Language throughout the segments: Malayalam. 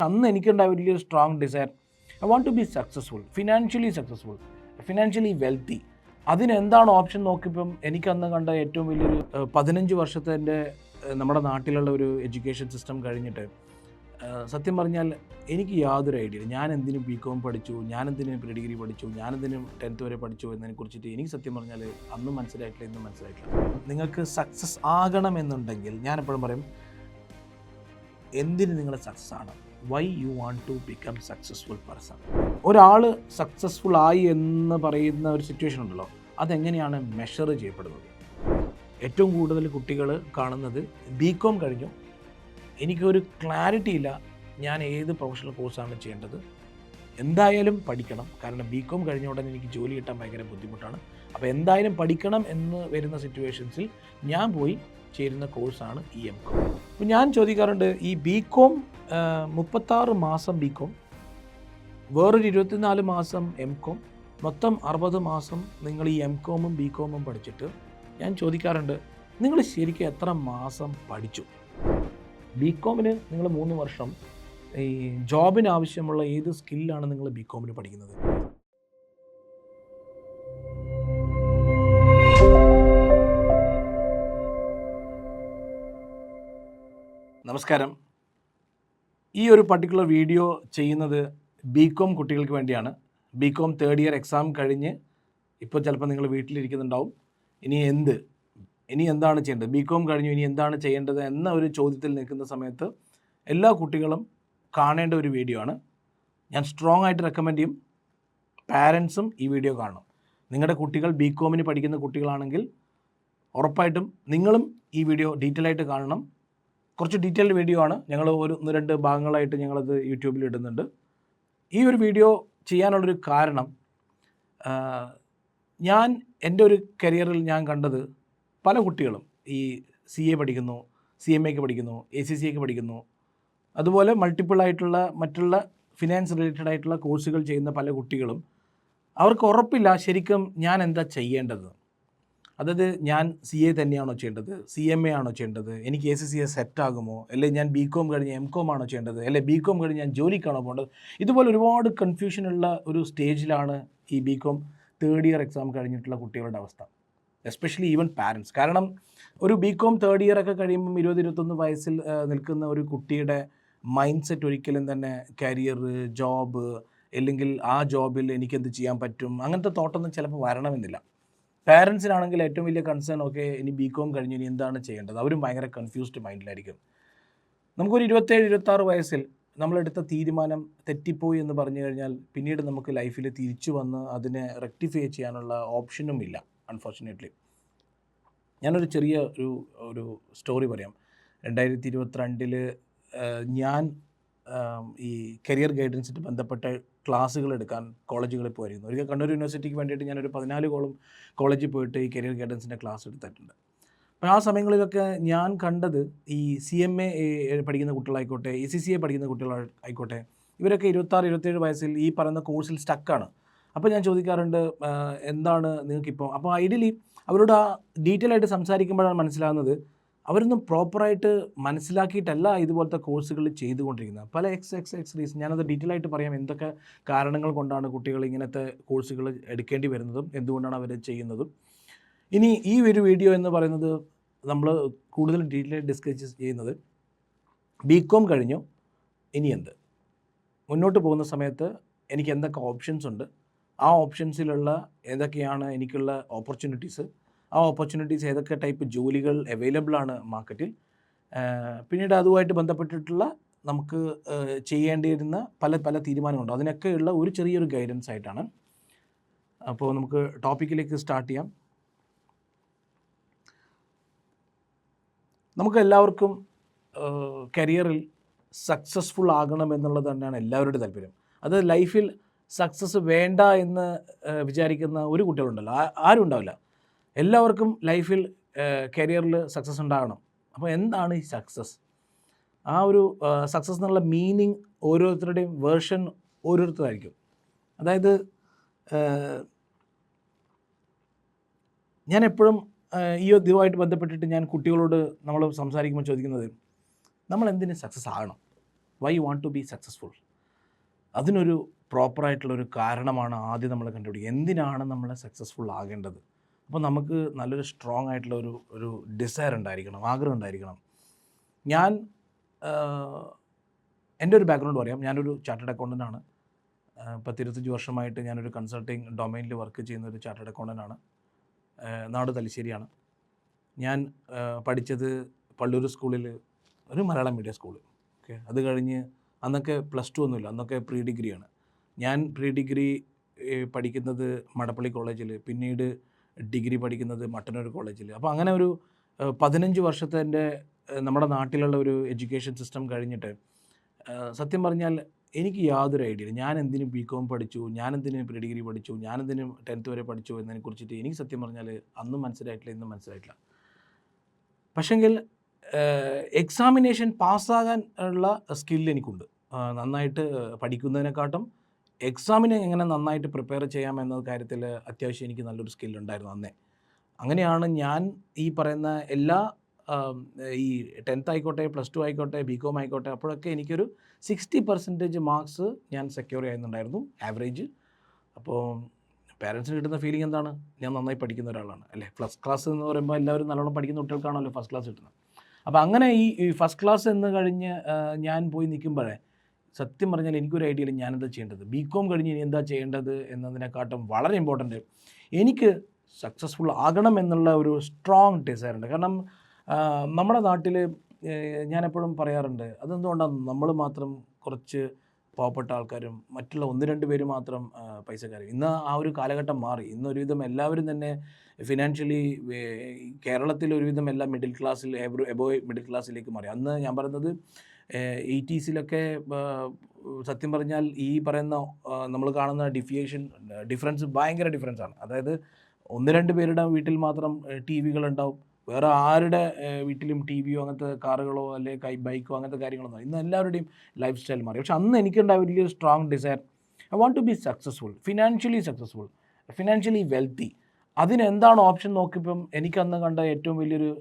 അന്ന് എനിക്കുണ്ടായ വലിയൊരു strong desire, I want to be successful, financially wealthy. അതിനെന്താണ് ഓപ്ഷൻ നോക്കിയപ്പം എനിക്കന്ന് കണ്ട ഏറ്റവും വലിയൊരു 15 വർഷത്തെ എൻ്റെ നമ്മുടെ നാട്ടിലുള്ള ഒരു എഡ്യൂക്കേഷൻ സിസ്റ്റം കഴിഞ്ഞിട്ട് സത്യം പറഞ്ഞാൽ എനിക്ക് യാതൊരു ഐഡിയ ഇല്ല. ഞാൻ എന്തിനും ബികോം പഠിച്ചു, ഞാൻ എന്തിനും പ്രീ ഡിഗ്രി പഠിച്ചു, ഞാൻ എന്തിനും 10th വരെ പഠിച്ചു എന്നതിനെക്കുറിച്ചിട്ട് എനിക്ക് സത്യം പറഞ്ഞാൽ അന്നും മനസ്സിലായിട്ടില്ല, ഇന്നും മനസ്സിലായിട്ടില്ല. നിങ്ങൾക്ക് സക്സസ് ആകണമെന്നുണ്ടെങ്കിൽ ഞാൻ എപ്പോഴും പറയും, എന്തിന് നിങ്ങൾ സക്സസ് ആണ്, why you want to become successful person. ഒരാൾ സക്സസ്ഫുൾ ആയി എന്ന് പറയുന്ന ഒരു സിറ്റുവേഷൻ ഉണ്ടല്ലോ, അതെങ്ങനെയാണ് മെഷർ ചെയ്യപ്പെടുന്നത്? ഏറ്റവും കൂടുതൽ കുട്ടികൾ കാണുന്നത് ബികോം കഴിഞ്ഞു, എനിക്കൊരു ക്ലാരിറ്റി ഇല്ല ഞാൻ ഏത് പ്രൊഫഷണൽ കോഴ്സാണ് ചെയ്യേണ്ടത്, എന്തായാലും പഠിക്കണം, കാരണം ബികോം കഴിഞ്ഞ ഉടനെ എനിക്ക് ജോലി കിട്ടാൻ ഭയങ്കര ബുദ്ധിമുട്ടാണ്, അപ്പോൾ എന്തായാലും പഠിക്കണം എന്ന് വരുന്ന സിറ്റുവേഷൻസിൽ ഞാൻ പോയി ചേരുന്ന കോഴ്സാണ് ഈ എം.കോം. അപ്പോൾ ഞാൻ ചോദിക്കാറുണ്ട്, ഈ ബികോം 36 മാസം ബികോം, വേറൊരു 24 മാസം എം.കോം, മൊത്തം 60 മാസം നിങ്ങൾ ഈ എം.കോമും ബികോമും പഠിച്ചിട്ട് ഞാൻ ചോദിക്കാറുണ്ട്, നിങ്ങൾ ശരിക്കും എത്ര മാസം പഠിച്ചു? ബികോമിന് നിങ്ങൾ 3 വർഷം, ഈ ജോബിന് ആവശ്യമുള്ള ഏത് സ്കില്ലാണ് നിങ്ങൾ ബികോമിന് പഠിക്കുന്നത്? നമസ്കാരം. ഈ ഒരു പർട്ടിക്കുലർ വീഡിയോ ചെയ്യുന്നത് ബികോം കുട്ടികൾക്ക് വേണ്ടിയാണ്. ബികോം 3rd ഇയർ എക്സാം കഴിഞ്ഞ് ഇപ്പോൾ ചിലപ്പോൾ നിങ്ങൾ വീട്ടിലിരിക്കുന്നുണ്ടാവും. ഇനി എന്താണ് ചെയ്യേണ്ടത്, ബികോം കഴിഞ്ഞു ഇനി എന്താണ് ചെയ്യേണ്ടത് എന്ന ഒരു ചോദ്യത്തിൽ നിൽക്കുന്ന സമയത്ത് എല്ലാ കുട്ടികളും കാണേണ്ട ഒരു വീഡിയോ ആണ്. ഞാൻ സ്ട്രോങ് ആയിട്ട് റെക്കമെൻഡ് ചെയ്യും, പാരൻസും ഈ വീഡിയോ കാണണം. നിങ്ങളുടെ കുട്ടികൾ ബികോമിന് പഠിക്കുന്ന കുട്ടികളാണെങ്കിൽ ഉറപ്പായിട്ടും നിങ്ങളും ഈ വീഡിയോ ഡീറ്റെയിൽ ആയിട്ട് കാണണം. കുറച്ച് ഡീറ്റെയിൽഡ് വീഡിയോ ആണ്, ഞങ്ങൾ 1-2 ഭാഗങ്ങളായിട്ട് ഞങ്ങളത് യൂട്യൂബിൽ ഇടുന്നുണ്ട്. ഈ ഒരു വീഡിയോ ചെയ്യാനുള്ളൊരു കാരണം, ഞാൻ എൻ്റെ ഒരു കരിയറിൽ ഞാൻ കണ്ടത് പല കുട്ടികളും ഈ CA പഠിക്കുന്നു, CMA പഠിക്കുന്നു, ACCA പഠിക്കുന്നു, അതുപോലെ മൾട്ടിപ്പിൾ മറ്റുള്ള ഫിനാൻസ് റിലേറ്റഡ് ആയിട്ടുള്ള കോഴ്സുകൾ ചെയ്യുന്ന പല കുട്ടികളും അവർക്ക് ഉറപ്പില്ല ശരിക്കും ഞാൻ എന്താ ചെയ്യേണ്ടത്. അതായത് ഞാൻ CA തന്നെയാണോ ചെയ്യേണ്ടത്, CMA ആണോ ചെയ്യേണ്ടത്, എനിക്ക് ACCA സെറ്റാകുമോ, അല്ലെങ്കിൽ ഞാൻ ബികോം കഴിഞ്ഞ് എം.കോം ആണോ ചെയ്യേണ്ടത്, അല്ലെങ്കിൽ ബികോം കഴിഞ്ഞ് ഞാൻ ജോലിക്കാണോ പോകേണ്ടത്? ഇതുപോലെ ഒരുപാട് കൺഫ്യൂഷനുള്ള ഒരു സ്റ്റേജിലാണ് ഈ ബികോം 3rd ഇയർ എക്സാം കഴിഞ്ഞിട്ടുള്ള കുട്ടികളുടെ അവസ്ഥ, എസ്പെഷ്യലി ഈവൻ പാരൻസ്. കാരണം ഒരു ബികോം 3rd ഇയർ ഒക്കെ കഴിയുമ്പം 20-21 വയസ്സിൽ നിൽക്കുന്ന ഒരു കുട്ടിയുടെ മൈൻഡ് സെറ്റ് ഒരിക്കലും തന്നെ കരിയർ, ജോബ്, അല്ലെങ്കിൽ ആ ജോബിൽ എനിക്കെന്ത് ചെയ്യാൻ പറ്റും, അങ്ങനത്തെ തോട്ടൊന്നും ചിലപ്പോൾ വരണമെന്നില്ല. പാരൻസിനാണെങ്കിൽ ഏറ്റവും വലിയ കൺസേൺ, ഓക്കെ ഇനി ബികോം കഴിഞ്ഞ് ഇനി എന്താണ് ചെയ്യേണ്ടത്, അവരും ഭയങ്കര കൺഫ്യൂസ്ഡ് മൈൻഡിലായിരിക്കും. നമുക്കൊരു 27-26 വയസ്സിൽ നമ്മളെടുത്ത തീരുമാനം തെറ്റിപ്പോയി എന്ന് പറഞ്ഞു കഴിഞ്ഞാൽ പിന്നീട് നമുക്ക് ലൈഫിൽ തിരിച്ചു വന്ന് അതിനെ റെക്ടിഫൈ ചെയ്യാനുള്ള ഓപ്ഷനും ഇല്ല, അൺഫോർച്ചുനേറ്റ്ലി. ഞാനൊരു ചെറിയ ഒരു സ്റ്റോറി പറയാം. 2022 ഞാൻ ഈ കരിയർ ഗൈഡൻസിട്ട് ബന്ധപ്പെട്ട ക്ലാസ്സുകൾ എടുക്കാൻ കോളേജുകളിൽ പോയിരുന്നു. ഒരിക്കൽ കണ്ണൂർ യൂണിവേഴ്സിറ്റിക്ക് വേണ്ടിയിട്ട് ഞാനൊരു 14 കോളേജിൽ പോയിട്ട് ഈ കരിയർ ഗൈഡൻസിൻ്റെ ക്ലാസ് എടുത്തിട്ടുണ്ട്. അപ്പോൾ ആ സമയങ്ങളിലൊക്കെ ഞാൻ കണ്ടത് ഈ CMA പഠിക്കുന്ന കുട്ടികളായിക്കോട്ടെ, ACCA പഠിക്കുന്ന കുട്ടികളായിക്കോട്ടെ, ഇവരൊക്കെ 26-27 വയസ്സിൽ ഈ പറയുന്ന കോഴ്സിൽ സ്റ്റക്കാണ്. അപ്പോൾ ഞാൻ ചോദിക്കാറുണ്ട്, എന്താണ് നിങ്ങൾക്കിപ്പോൾ? അപ്പോൾ ഐഡിയലി അവരോട് ആ ഡീറ്റെയിൽ ആയിട്ട് സംസാരിക്കുമ്പോഴാണ് മനസ്സിലാകുന്നത്, അവരൊന്നും പ്രോപ്പറായിട്ട് മനസ്സിലാക്കിയിട്ടല്ല ഇതുപോലത്തെ കോഴ്സുകൾ ചെയ്തുകൊണ്ടിരിക്കുന്നത്. പല എക്സ് റീസൺ, ഞാനത് ഡീറ്റെയിൽ ആയിട്ട് പറയാം, എന്തൊക്കെ കാരണങ്ങൾ കൊണ്ടാണ് കുട്ടികൾ ഇങ്ങനത്തെ കോഴ്സുകൾ എടുക്കേണ്ടി വരുന്നതും എന്തുകൊണ്ടാണ് അവർ ചെയ്യുന്നതും. ഇനി ഈ ഒരു വീഡിയോ എന്ന് പറയുന്നത് നമ്മൾ കൂടുതൽ ഡീറ്റെയിൽ ഡിസ്കസ് ചെയ്യുന്നത് ബികോം കഴിഞ്ഞു ഇനി എന്ത്, മുന്നോട്ട് പോകുന്ന സമയത്ത് എനിക്ക് എന്തൊക്കെ ഓപ്ഷൻസ് ഉണ്ട്, ആ ഓപ്ഷൻസിലുള്ള ഏതൊക്കെയാണ് എനിക്കുള്ള ഓപ്പർച്യൂണിറ്റീസ്, ആ ഓപ്പർച്യൂണിറ്റീസ് ഏതൊക്കെ ടൈപ്പ് ജോലികൾ അവൈലബിൾ ആണ് മാർക്കറ്റിൽ, പിന്നീട് അതുമായിട്ട് ബന്ധപ്പെട്ടിട്ടുള്ള നമുക്ക് ചെയ്യേണ്ടിയിരുന്ന പല തീരുമാനങ്ങളുണ്ട്, അതിനൊക്കെയുള്ള ഒരു ചെറിയൊരു ഗൈഡൻസ് ആയിട്ടാണ്. അപ്പോൾ നമുക്ക് ടോപ്പിക്കിലേക്ക് സ്റ്റാർട്ട് ചെയ്യാം. നമുക്ക് എല്ലാവർക്കും കരിയറിൽ സക്സസ്ഫുൾ ആകണം എന്നുള്ളത് തന്നെയാണ് എല്ലാവരുടെയും താല്പര്യം. അത് ലൈഫിൽ സക്സസ് വേണ്ട എന്ന് വിചാരിക്കുന്ന ഒരു കുട്ടികളുണ്ടല്ലോ, ആരും ഉണ്ടാവില്ല. എല്ലാവർക്കും ലൈഫിൽ കരിയറിൽ സക്സസ് ഉണ്ടാകണം. അപ്പോൾ എന്താണ് ഈ സക്സസ്? ആ ഒരു സക്സസ് എന്നുള്ള മീനിങ് ഓരോരുത്തരുടെയും വേർഷൻ ഓരോരുത്തരായിരിക്കും. അതായത് ഞാൻ എപ്പോഴും ഈ ഇതുമായിട്ട് ബന്ധപ്പെട്ടിട്ട് ഞാൻ കുട്ടികളോട് നമ്മൾ സംസാരിക്കുമ്പോൾ ചോദിക്കുന്നത്, നമ്മൾ എന്തിന് സക്സസ് ആകണം? Why you want to be successful? അതിനൊരു പ്രോപ്പറായിട്ടുള്ളൊരു കാരണമാണ് ആദ്യം നമ്മൾ കണ്ടുപിടിക്കുക. എന്തിനാണ് നമ്മൾ സക്സസ്ഫുൾ ആകേണ്ടത്? അപ്പോൾ നമുക്ക് നല്ലൊരു സ്ട്രോങ് ആയിട്ടുള്ള ഒരു ഡിസയർ ഉണ്ടായിരിക്കണം, ആഗ്രഹം ഉണ്ടായിരിക്കണം. ഞാൻ എൻ്റെ ഒരു ബാക്ക്ഗ്രൗണ്ട് പറയാം. ഞാനൊരു ചാർട്ടേഡ് അക്കൗണ്ടൻ്റാണ്. 10-25 വർഷമായിട്ട് ഞാനൊരു കൺസൾട്ടിങ് ഡൊമൈനിൽ വർക്ക് ചെയ്യുന്ന ഒരു ചാർട്ടേഡ് അക്കൗണ്ടൻ്റാണ്. നാട് തലശ്ശേരിയാണ്. ഞാൻ പഠിച്ചത് പള്ളൂർ സ്കൂളിൽ, ഒരു മലയാളം മീഡിയം സ്കൂള്. ഓക്കെ, അത് കഴിഞ്ഞ് അന്നൊക്കെ +2 ഒന്നുമില്ല, അന്നൊക്കെ പ്രീ ഡിഗ്രിയാണ്. ഞാൻ പ്രീ ഡിഗ്രി പഠിക്കുന്നത് മടപ്പള്ളി കോളേജിൽ, പിന്നീട് ഡിഗ്രി പഠിക്കുന്നത് മട്ടന്നൂർ കോളേജിൽ. അപ്പോൾ അങ്ങനെ ഒരു 15 വർഷത്തെ എൻ്റെ നമ്മുടെ നാട്ടിലുള്ള ഒരു എഡ്യൂക്കേഷൻ സിസ്റ്റം കഴിഞ്ഞിട്ട് സത്യം പറഞ്ഞാൽ എനിക്ക് യാതൊരു ഐഡിയ ഇല്ല. ഞാൻ എന്തിന് BCom പഠിച്ചു, ഞാൻ എന്തിന് പ്രീ ഡിഗ്രി പഠിച്ചു, ഞാൻ എന്തിന് 10th വരെ പഠിച്ചു എന്നതിനെക്കുറിച്ചിട്ട് എനിക്ക് സത്യം പറഞ്ഞാൽ അന്നും മനസ്സിലായിട്ടില്ല, ഇന്നും മനസ്സിലായിട്ടില്ല. പക്ഷെങ്കിൽ എക്സാമിനേഷൻ പാസ്സാകാൻ ഉള്ള സ്കില്ല് എനിക്കുണ്ട്. നന്നായിട്ട് പഠിക്കുന്നതിനെക്കാട്ടും എക്സാമിന് എങ്ങനെ നന്നായിട്ട് പ്രിപ്പയർ ചെയ്യാമെന്ന കാര്യത്തിൽ അത്യാവശ്യം എനിക്ക് നല്ലൊരു സ്കില്ലുണ്ടായിരുന്നു അന്നേ. അങ്ങനെയാണ് ഞാൻ ഈ പറയുന്ന എല്ലാ ഈ 10th ആയിക്കോട്ടെ, +2 ആയിക്കോട്ടെ, BCom ആയിക്കോട്ടെ, അപ്പോഴൊക്കെ എനിക്കൊരു 60% മാർക്സ് ഞാൻ സെക്യൂർ ചെയ്യുന്നുണ്ടായിരുന്നു, ആവറേജ്. അപ്പോൾ പാരൻസിന് കിട്ടുന്ന ഫീലിംഗ് എന്താണ്? ഞാൻ നന്നായി പഠിക്കുന്ന ഒരാളാണ്, അല്ലേ? ഫസ്റ്റ് ക്ലാസ് എന്ന് പറയുമ്പോൾ എല്ലാവരും നല്ലോണം പഠിക്കുന്ന കുട്ടികൾക്കാണല്ലോ ഫസ്റ്റ് ക്ലാസ് കിട്ടുന്നത്. അപ്പോൾ അങ്ങനെ ഈ ഫസ്റ്റ് ക്ലാസ് എന്ന് കഴിഞ്ഞ് ഞാൻ പോയി നിൽക്കുമ്പോഴേ സത്യം പറഞ്ഞാൽ എനിക്കൊരു ഐഡിയ ഇല്ല ഞാനെന്താ ചെയ്യേണ്ടത്. BCom കഴിഞ്ഞ് ഇനി എന്താ ചെയ്യേണ്ടത് എന്നതിനെക്കാട്ടും വളരെ ഇമ്പോർട്ടൻറ്റ് എനിക്ക് സക്സസ്ഫുൾ ആകണം എന്നുള്ള ഒരു സ്ട്രോങ് ഡിസയർ ഉണ്ട്. കാരണം നമ്മുടെ നാട്ടിൽ ഞാനെപ്പോഴും പറയാറുണ്ട്, അതെന്തുകൊണ്ടാണ് നമ്മൾ മാത്രം കുറച്ച് പാവപ്പെട്ട ആൾക്കാരും മറ്റുള്ള 1-2 പേര് മാത്രം പൈസക്കാരും. ഇന്ന് ആ ഒരു കാലഘട്ടം മാറി. ഇന്നൊരുവിധം എല്ലാവരും തന്നെ ഫിനാൻഷ്യലി കേരളത്തിൽ ഒരുവിധം എല്ലാം മിഡിൽ ക്ലാസ്സിൽ, എബോവ് മിഡിൽ ക്ലാസ്സിലേക്ക് മാറി. അന്ന് ഞാൻ പറയുന്നത് 80s സത്യം പറഞ്ഞാൽ ഈ പറയുന്ന നമ്മൾ കാണുന്ന ഡിഫറൻസ് ഭയങ്കര ഡിഫറൻസാണ്. അതായത് 1-2 പേരുടെ വീട്ടിൽ മാത്രം TV-കളുണ്ടാവും, വേറെ ആരുടെ വീട്ടിലും TV-യോ അങ്ങനത്തെ കാറുകളോ അല്ലെങ്കിൽ ബൈക്കോ അങ്ങനത്തെ കാര്യങ്ങളൊന്നും. ഇന്ന് എല്ലാവരുടെയും ലൈഫ് സ്റ്റൈൽ മാറി. പക്ഷെ അന്ന് എനിക്കുണ്ടായ വലിയൊരു strong desire, I want to be successful, financially wealthy. അതിനെന്താണ് ഓപ്ഷൻ നോക്കിയപ്പം എനിക്കന്ന് കണ്ട ഏറ്റവും വലിയൊരു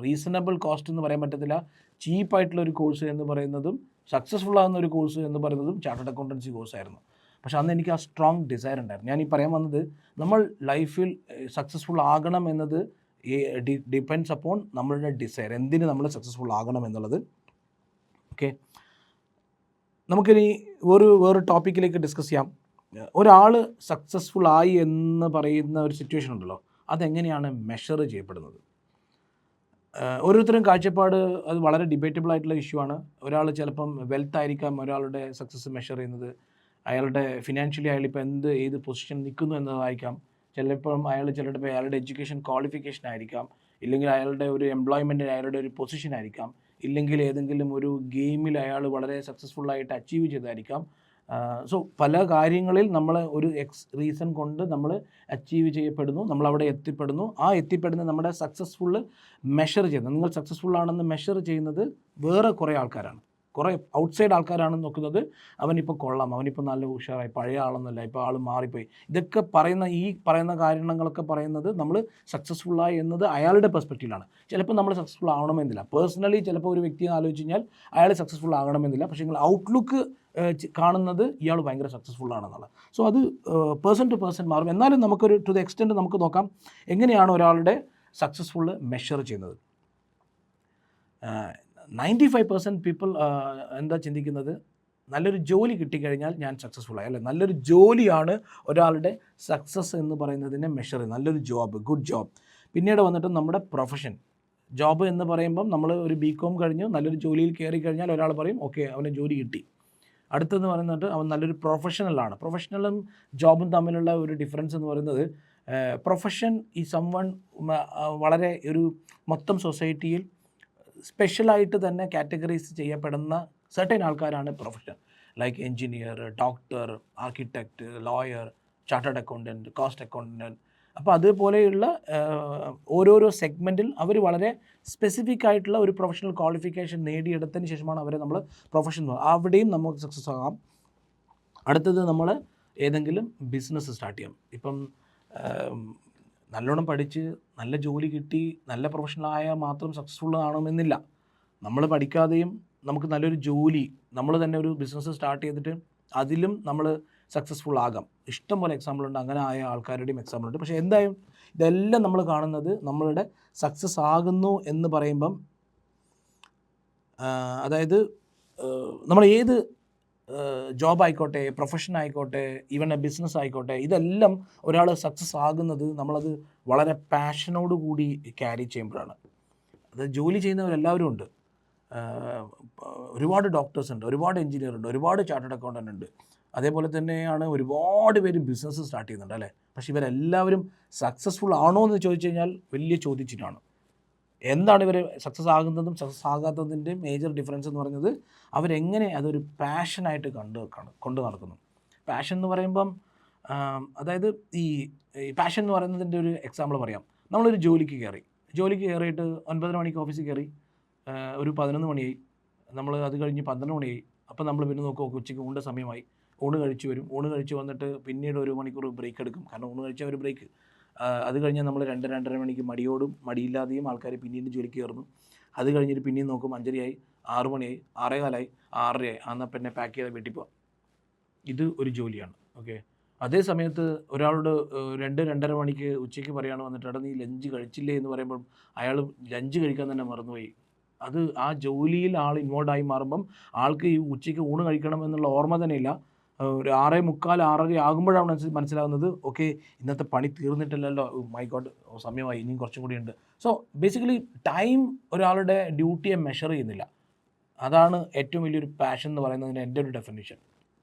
റീസണബിൾ കോസ്റ്റ് എന്ന് പറയാൻ പറ്റത്തില്ല, ചീപ്പായിട്ടുള്ളൊരു കോഴ്സ് എന്ന് പറയുന്നതും സക്സസ്ഫുൾ ആകുന്ന ഒരു കോഴ്സ് എന്ന് പറയുന്നതും ചാർട്ടേഡ് അക്കൗണ്ടൻസി കോഴ്സായിരുന്നു. പക്ഷെ അന്ന് എനിക്ക് ആ സ്ട്രോങ് ഡിസയർ ഉണ്ടായിരുന്നു. ഞാൻ ഈ പറയാൻ വന്നത്, നമ്മൾ ലൈഫിൽ സക്സസ്ഫുൾ ആകണം എന്നത് ഡിപ്പെൻഡ്സ് അപ്പോൺ നമ്മളുടെ ഡിസയർ, എന്തിന് നമ്മൾ സക്സസ്ഫുൾ ആകണം എന്നുള്ളത്. ഓക്കെ, നമുക്കിനി വേറെ ടോപ്പിക്കിലേക്ക് ഡിസ്കസ് ചെയ്യാം. ഒരാൾ സക്സസ്ഫുൾ ആയി എന്ന് പറയുന്ന ഒരു സിറ്റുവേഷൻ ഉണ്ടല്ലോ, അതെങ്ങനെയാണ് മെഷർ ചെയ്യപ്പെടുന്നത്? ഓരോരുത്തരും കാഴ്ചപ്പാട് അത് വളരെ ഡിബേറ്റബിൾ ആയിട്ടുള്ള ഇഷ്യൂ ആണ്. ഒരാൾ ചിലപ്പം വെൽത്ത് ആയിരിക്കാം ഒരാളുടെ സക്സസ് മെഷർ ചെയ്യുന്നത്, അയാളുടെ ഫിനാൻഷ്യലി അയാളിപ്പോൾ ഏത് പൊസിഷൻ നിൽക്കുന്നു എന്നതായിരിക്കാം. ചിലപ്പം ചിലപ്പോൾ അയാളുടെ എഡ്യൂക്കേഷൻ ക്വാളിഫിക്കേഷൻ ആയിരിക്കാം, ഇല്ലെങ്കിൽ അയാളുടെ ഒരു എംപ്ലോയ്മെൻറ്റ്, അയാളുടെ ഒരു പൊസിഷൻ ആയിരിക്കാം, ഇല്ലെങ്കിൽ ഏതെങ്കിലും ഒരു ഗെയിമിൽ അയാൾ വളരെ സക്സസ്ഫുള്ളായിട്ട് അച്ചീവ് ചെയ്തായിരിക്കാം. സോ പല കാര്യങ്ങളിൽ നമ്മൾ ഒരു റീസൺ കൊണ്ട് നമ്മൾ അച്ചീവ് ചെയ്യപ്പെടുന്നു, നമ്മളവിടെ എത്തിപ്പെടുന്നു. ആ എത്തിപ്പെടുന്ന നമ്മുടെ സക്സസ്ഫുൾ മെഷർ ചെയ്യുന്നത്, നിങ്ങൾ സക്സസ്ഫുൾ ആണെന്ന് മെഷർ ചെയ്യുന്നത് വേറെ കുറേ ആൾക്കാരാണ്, കുറേ ഔട്ട്സൈഡ് ആൾക്കാരാണ് നോക്കുന്നത്. അവനിപ്പോൾ കൊള്ളാം, അവനിപ്പോൾ നല്ല ഉഷാറായി, പഴയ ആളൊന്നുമല്ല, ഇപ്പോൾ ആൾ മാറിപ്പോയി. ഇതൊക്കെ പറയുന്ന കാര്യങ്ങളൊക്കെ പറയുന്നത് നമ്മൾ സക്സസ്ഫുള്ളായി എന്നത് അയാളുടെ പെർസ്പെക്റ്റീവിലാണ്. ചിലപ്പോൾ നമ്മൾ സക്സസ്ഫുൾ ആവണമെന്നില്ല. പേഴ്സണലി ചിലപ്പോൾ ഒരു വ്യക്തിയെ ആലോചിച്ച് കഴിഞ്ഞാൽ അയാൾ സക്സസ്ഫുൾ ആകണമെന്നില്ല. പക്ഷേ നിങ്ങൾ ഔട്ട്ലുക്ക് കാണുന്നത് ഇയാൾ ഭയങ്കര സക്സസ്ഫുൾ ആണെന്നുള്ളത്. സോ അത് പേഴ്സൺ ടു പേഴ്സൺ മാറും. എന്നാലും നമുക്കൊരു ടു ദ എക്സ്റ്റെൻറ്റ് നമുക്ക് നോക്കാം എങ്ങനെയാണ് ഒരാളുടെ സക്സസ്ഫുൾ മെഷർ ചെയ്യുന്നത്. 95% പീപ്പിൾ എന്താ ചിന്തിക്കുന്നത്, നല്ലൊരു ജോലി കിട്ടിക്കഴിഞ്ഞാൽ ഞാൻ സക്സസ്ഫുള്ളായി, അല്ലേ? നല്ലൊരു ജോലിയാണ് ഒരാളുടെ സക്സസ് എന്ന് പറയുന്നതിനെ മെഷർ ചെയ്യുന്നത്. നല്ലൊരു ജോബ്, ഗുഡ് ജോബ്. പിന്നീട് വന്നിട്ട് നമ്മുടെ പ്രൊഫഷൻ. ജോബ് എന്ന് പറയുമ്പം നമ്മൾ ഒരു BCom കഴിഞ്ഞ് നല്ലൊരു ജോലിയിൽ കയറി കഴിഞ്ഞാൽ ഒരാൾ പറയും ഓക്കെ അവന് ജോലി കിട്ടി. അടുത്തെന്ന് പറയുന്നത് അവൻ നല്ലൊരു പ്രൊഫഷണലാണ്. പ്രൊഫഷണലും ജോബും തമ്മിലുള്ള ഒരു ഡിഫറൻസ് എന്ന് പറയുന്നത്, പ്രൊഫഷൻ ഈ സംവൺ വളരെ ഒരു മൊത്തം സൊസൈറ്റിയിൽ സ്പെഷ്യലായിട്ട് തന്നെ കാറ്റഗറൈസ് ചെയ്യപ്പെടുന്ന സർട്ടൻ ആൾക്കാരാണ് profession. Like engineer, doctor, architect, lawyer, chartered accountant, cost accountant. അപ്പോൾ അതുപോലെയുള്ള ഓരോരോ സെഗ്മെൻറ്റിൽ അവർ വളരെ സ്പെസിഫിക് ആയിട്ടുള്ള ഒരു പ്രൊഫഷണൽ ക്വാളിഫിക്കേഷൻ നേടിയെടുത്തതിന് ശേഷമാണ് അവരെ നമ്മൾ പ്രൊഫഷൻ, അവിടെയും നമുക്ക് സക്സസ് ആകാം. അടുത്തത് നമ്മൾ ഏതെങ്കിലും ബിസിനസ് സ്റ്റാർട്ട് ചെയ്യാം. ഇപ്പം നല്ലോണം പഠിച്ച് നല്ല ജോലി കിട്ടി നല്ല പ്രൊഫഷണലായാൽ മാത്രം സക്സസ്ഫുൾ ആവണമെന്നില്ല. നമ്മൾ പഠിക്കാതെയും നമുക്ക് നല്ലൊരു ജോലി, നമ്മൾ തന്നെ ഒരു ബിസിനസ് സ്റ്റാർട്ട് ചെയ്തിട്ട് അതിലും നമ്മൾ സക്സസ്ഫുൾ ആകാം. ഇഷ്ടം പോലെ എക്സാമ്പിളുണ്ട്, അങ്ങനെ ആയ ആൾക്കാരുടെയും എക്സാമ്പിളുണ്ട്. പക്ഷേ എന്തായാലും ഇതെല്ലാം നമ്മൾ കാണുന്നത് നമ്മളുടെ സക്സസ് ആകുന്നു എന്ന് പറയുമ്പം, അതായത് നമ്മൾ ഏത് ജോബ് ആയിക്കോട്ടെ, പ്രൊഫഷൻ ആയിക്കോട്ടെ, ഈവൻ എ ബിസിനസ് ആയിക്കോട്ടെ, ഇതെല്ലാം ഒരാൾ സക്സസ് ആകുന്നത് നമ്മളത് വളരെ പാഷനോട് കൂടി ക്യാരി ചെയ്യുമ്പോഴാണ്. അത് ജോലി ചെയ്യുന്നവരെല്ലാവരും ഉണ്ട്. ഒരുപാട് ഡോക്ടേഴ്സ് ഉണ്ട്, ഒരുപാട് എഞ്ചിനീയർ ഉണ്ട്, ഒരുപാട് ചാർട്ടേഡ് അക്കൗണ്ടൻ്റ് ഉണ്ട്. അതേപോലെ തന്നെയാണ് ഒരുപാട് പേര് ബിസിനസ് സ്റ്റാർട്ട് ചെയ്യുന്നുണ്ട് അല്ലേ. പക്ഷേ ഇവരെല്ലാവരും സക്സസ്ഫുൾ ആണോ എന്ന് ചോദിച്ചു കഴിഞ്ഞാൽ വലിയ ചോദ്യചിഹ്നമാണ്. എന്താണ് ഇവർ സക്സസ് ആകുന്നതും സക്സസ് ആകാത്തതിൻ്റെ മേജർ ഡിഫറൻസ് എന്ന് പറയുന്നത്, അവരെങ്ങനെ അതൊരു പാഷനായിട്ട് കൊണ്ട് നടക്കുന്നു. പാഷൻ എന്ന് പറയുമ്പം, അതായത് ഈ പാഷൻ എന്ന് പറയുന്നതിൻ്റെ ഒരു എക്സാമ്പിൾ പറയാം. നമ്മളൊരു ജോലിക്ക് കയറിയിട്ട് 9 മണിക്ക് ഓഫീസിൽ കയറി, ഒരു 11 മണിയായി, നമ്മൾ അത് കഴിഞ്ഞ് 12 മണിയായി. അപ്പോൾ നമ്മൾ പിന്നെ നോക്കുക ഉച്ചയ്ക്ക് ഊണിൻ്റെ സമയമായി, ഊണ് കഴിച്ച് വരും. ഊണ് കഴിച്ച് വന്നിട്ട് പിന്നീട് 1 മണിക്കൂർ ബ്രേക്ക് എടുക്കും, കാരണം ഊണ് കഴിച്ചാൽ ഒരു ബ്രേക്ക്. അത് കഴിഞ്ഞാൽ നമ്മൾ 2-2:30 മണിക്ക് മടിയില്ലാതെയും ആൾക്കാർ പിന്നീട് ജോലിക്ക് കയറുന്നു. അത് കഴിഞ്ഞിട്ട് പിന്നെയും നോക്കും 5:30ആയി, 6 മണിയായി, 6:15ആയി, 6:30ആയി, എന്നാൽ പിന്നെ പാക്ക് ചെയ്താൽ വീട്ടിൽ പോവാം. ഇത് ഒരു ജോലിയാണ്. ഓക്കെ. അതേ സമയത്ത് ഒരാളോട് 2-2:30 മണിക്ക് ഉച്ചയ്ക്ക് പറയുകയാണ് വന്നിട്ട്, എടാ നീ ലഞ്ച് കഴിച്ചില്ലേ എന്ന് പറയുമ്പം അയാൾ ലഞ്ച് കഴിക്കാൻ തന്നെ മറന്നുപോയി. അത് ആ ജോലിയിൽ ആൾ ഇൻവോൾവ് ആയി മാറുമ്പം ആൾക്ക് ഈ ഉച്ചയ്ക്ക് ഊണ് കഴിക്കണം എന്നുള്ള ഓർമ്മ തന്നെ ഇല്ല. ഒരു 6:45, 6:30 ആകുമ്പോഴാണ് മനസ്സിലാകുന്നത്, ഓക്കെ ഇന്നത്തെ പണി തീർന്നിട്ടില്ലല്ലോ, മൈ ഗോഡ് സമയമായി, ഇനിയും കുറച്ചും കൂടി ഉണ്ട്. സോ ബേസിക്കലി ടൈം ഒരാളുടെ ഡ്യൂട്ടിയെ മെഷർ ചെയ്യുന്നില്ല. അതാണ് ഏറ്റവും വലിയൊരു പാഷൻ എന്ന് പറയുന്നതിന് എൻ്റെ ഒരു ഡെഫിനിഷൻ.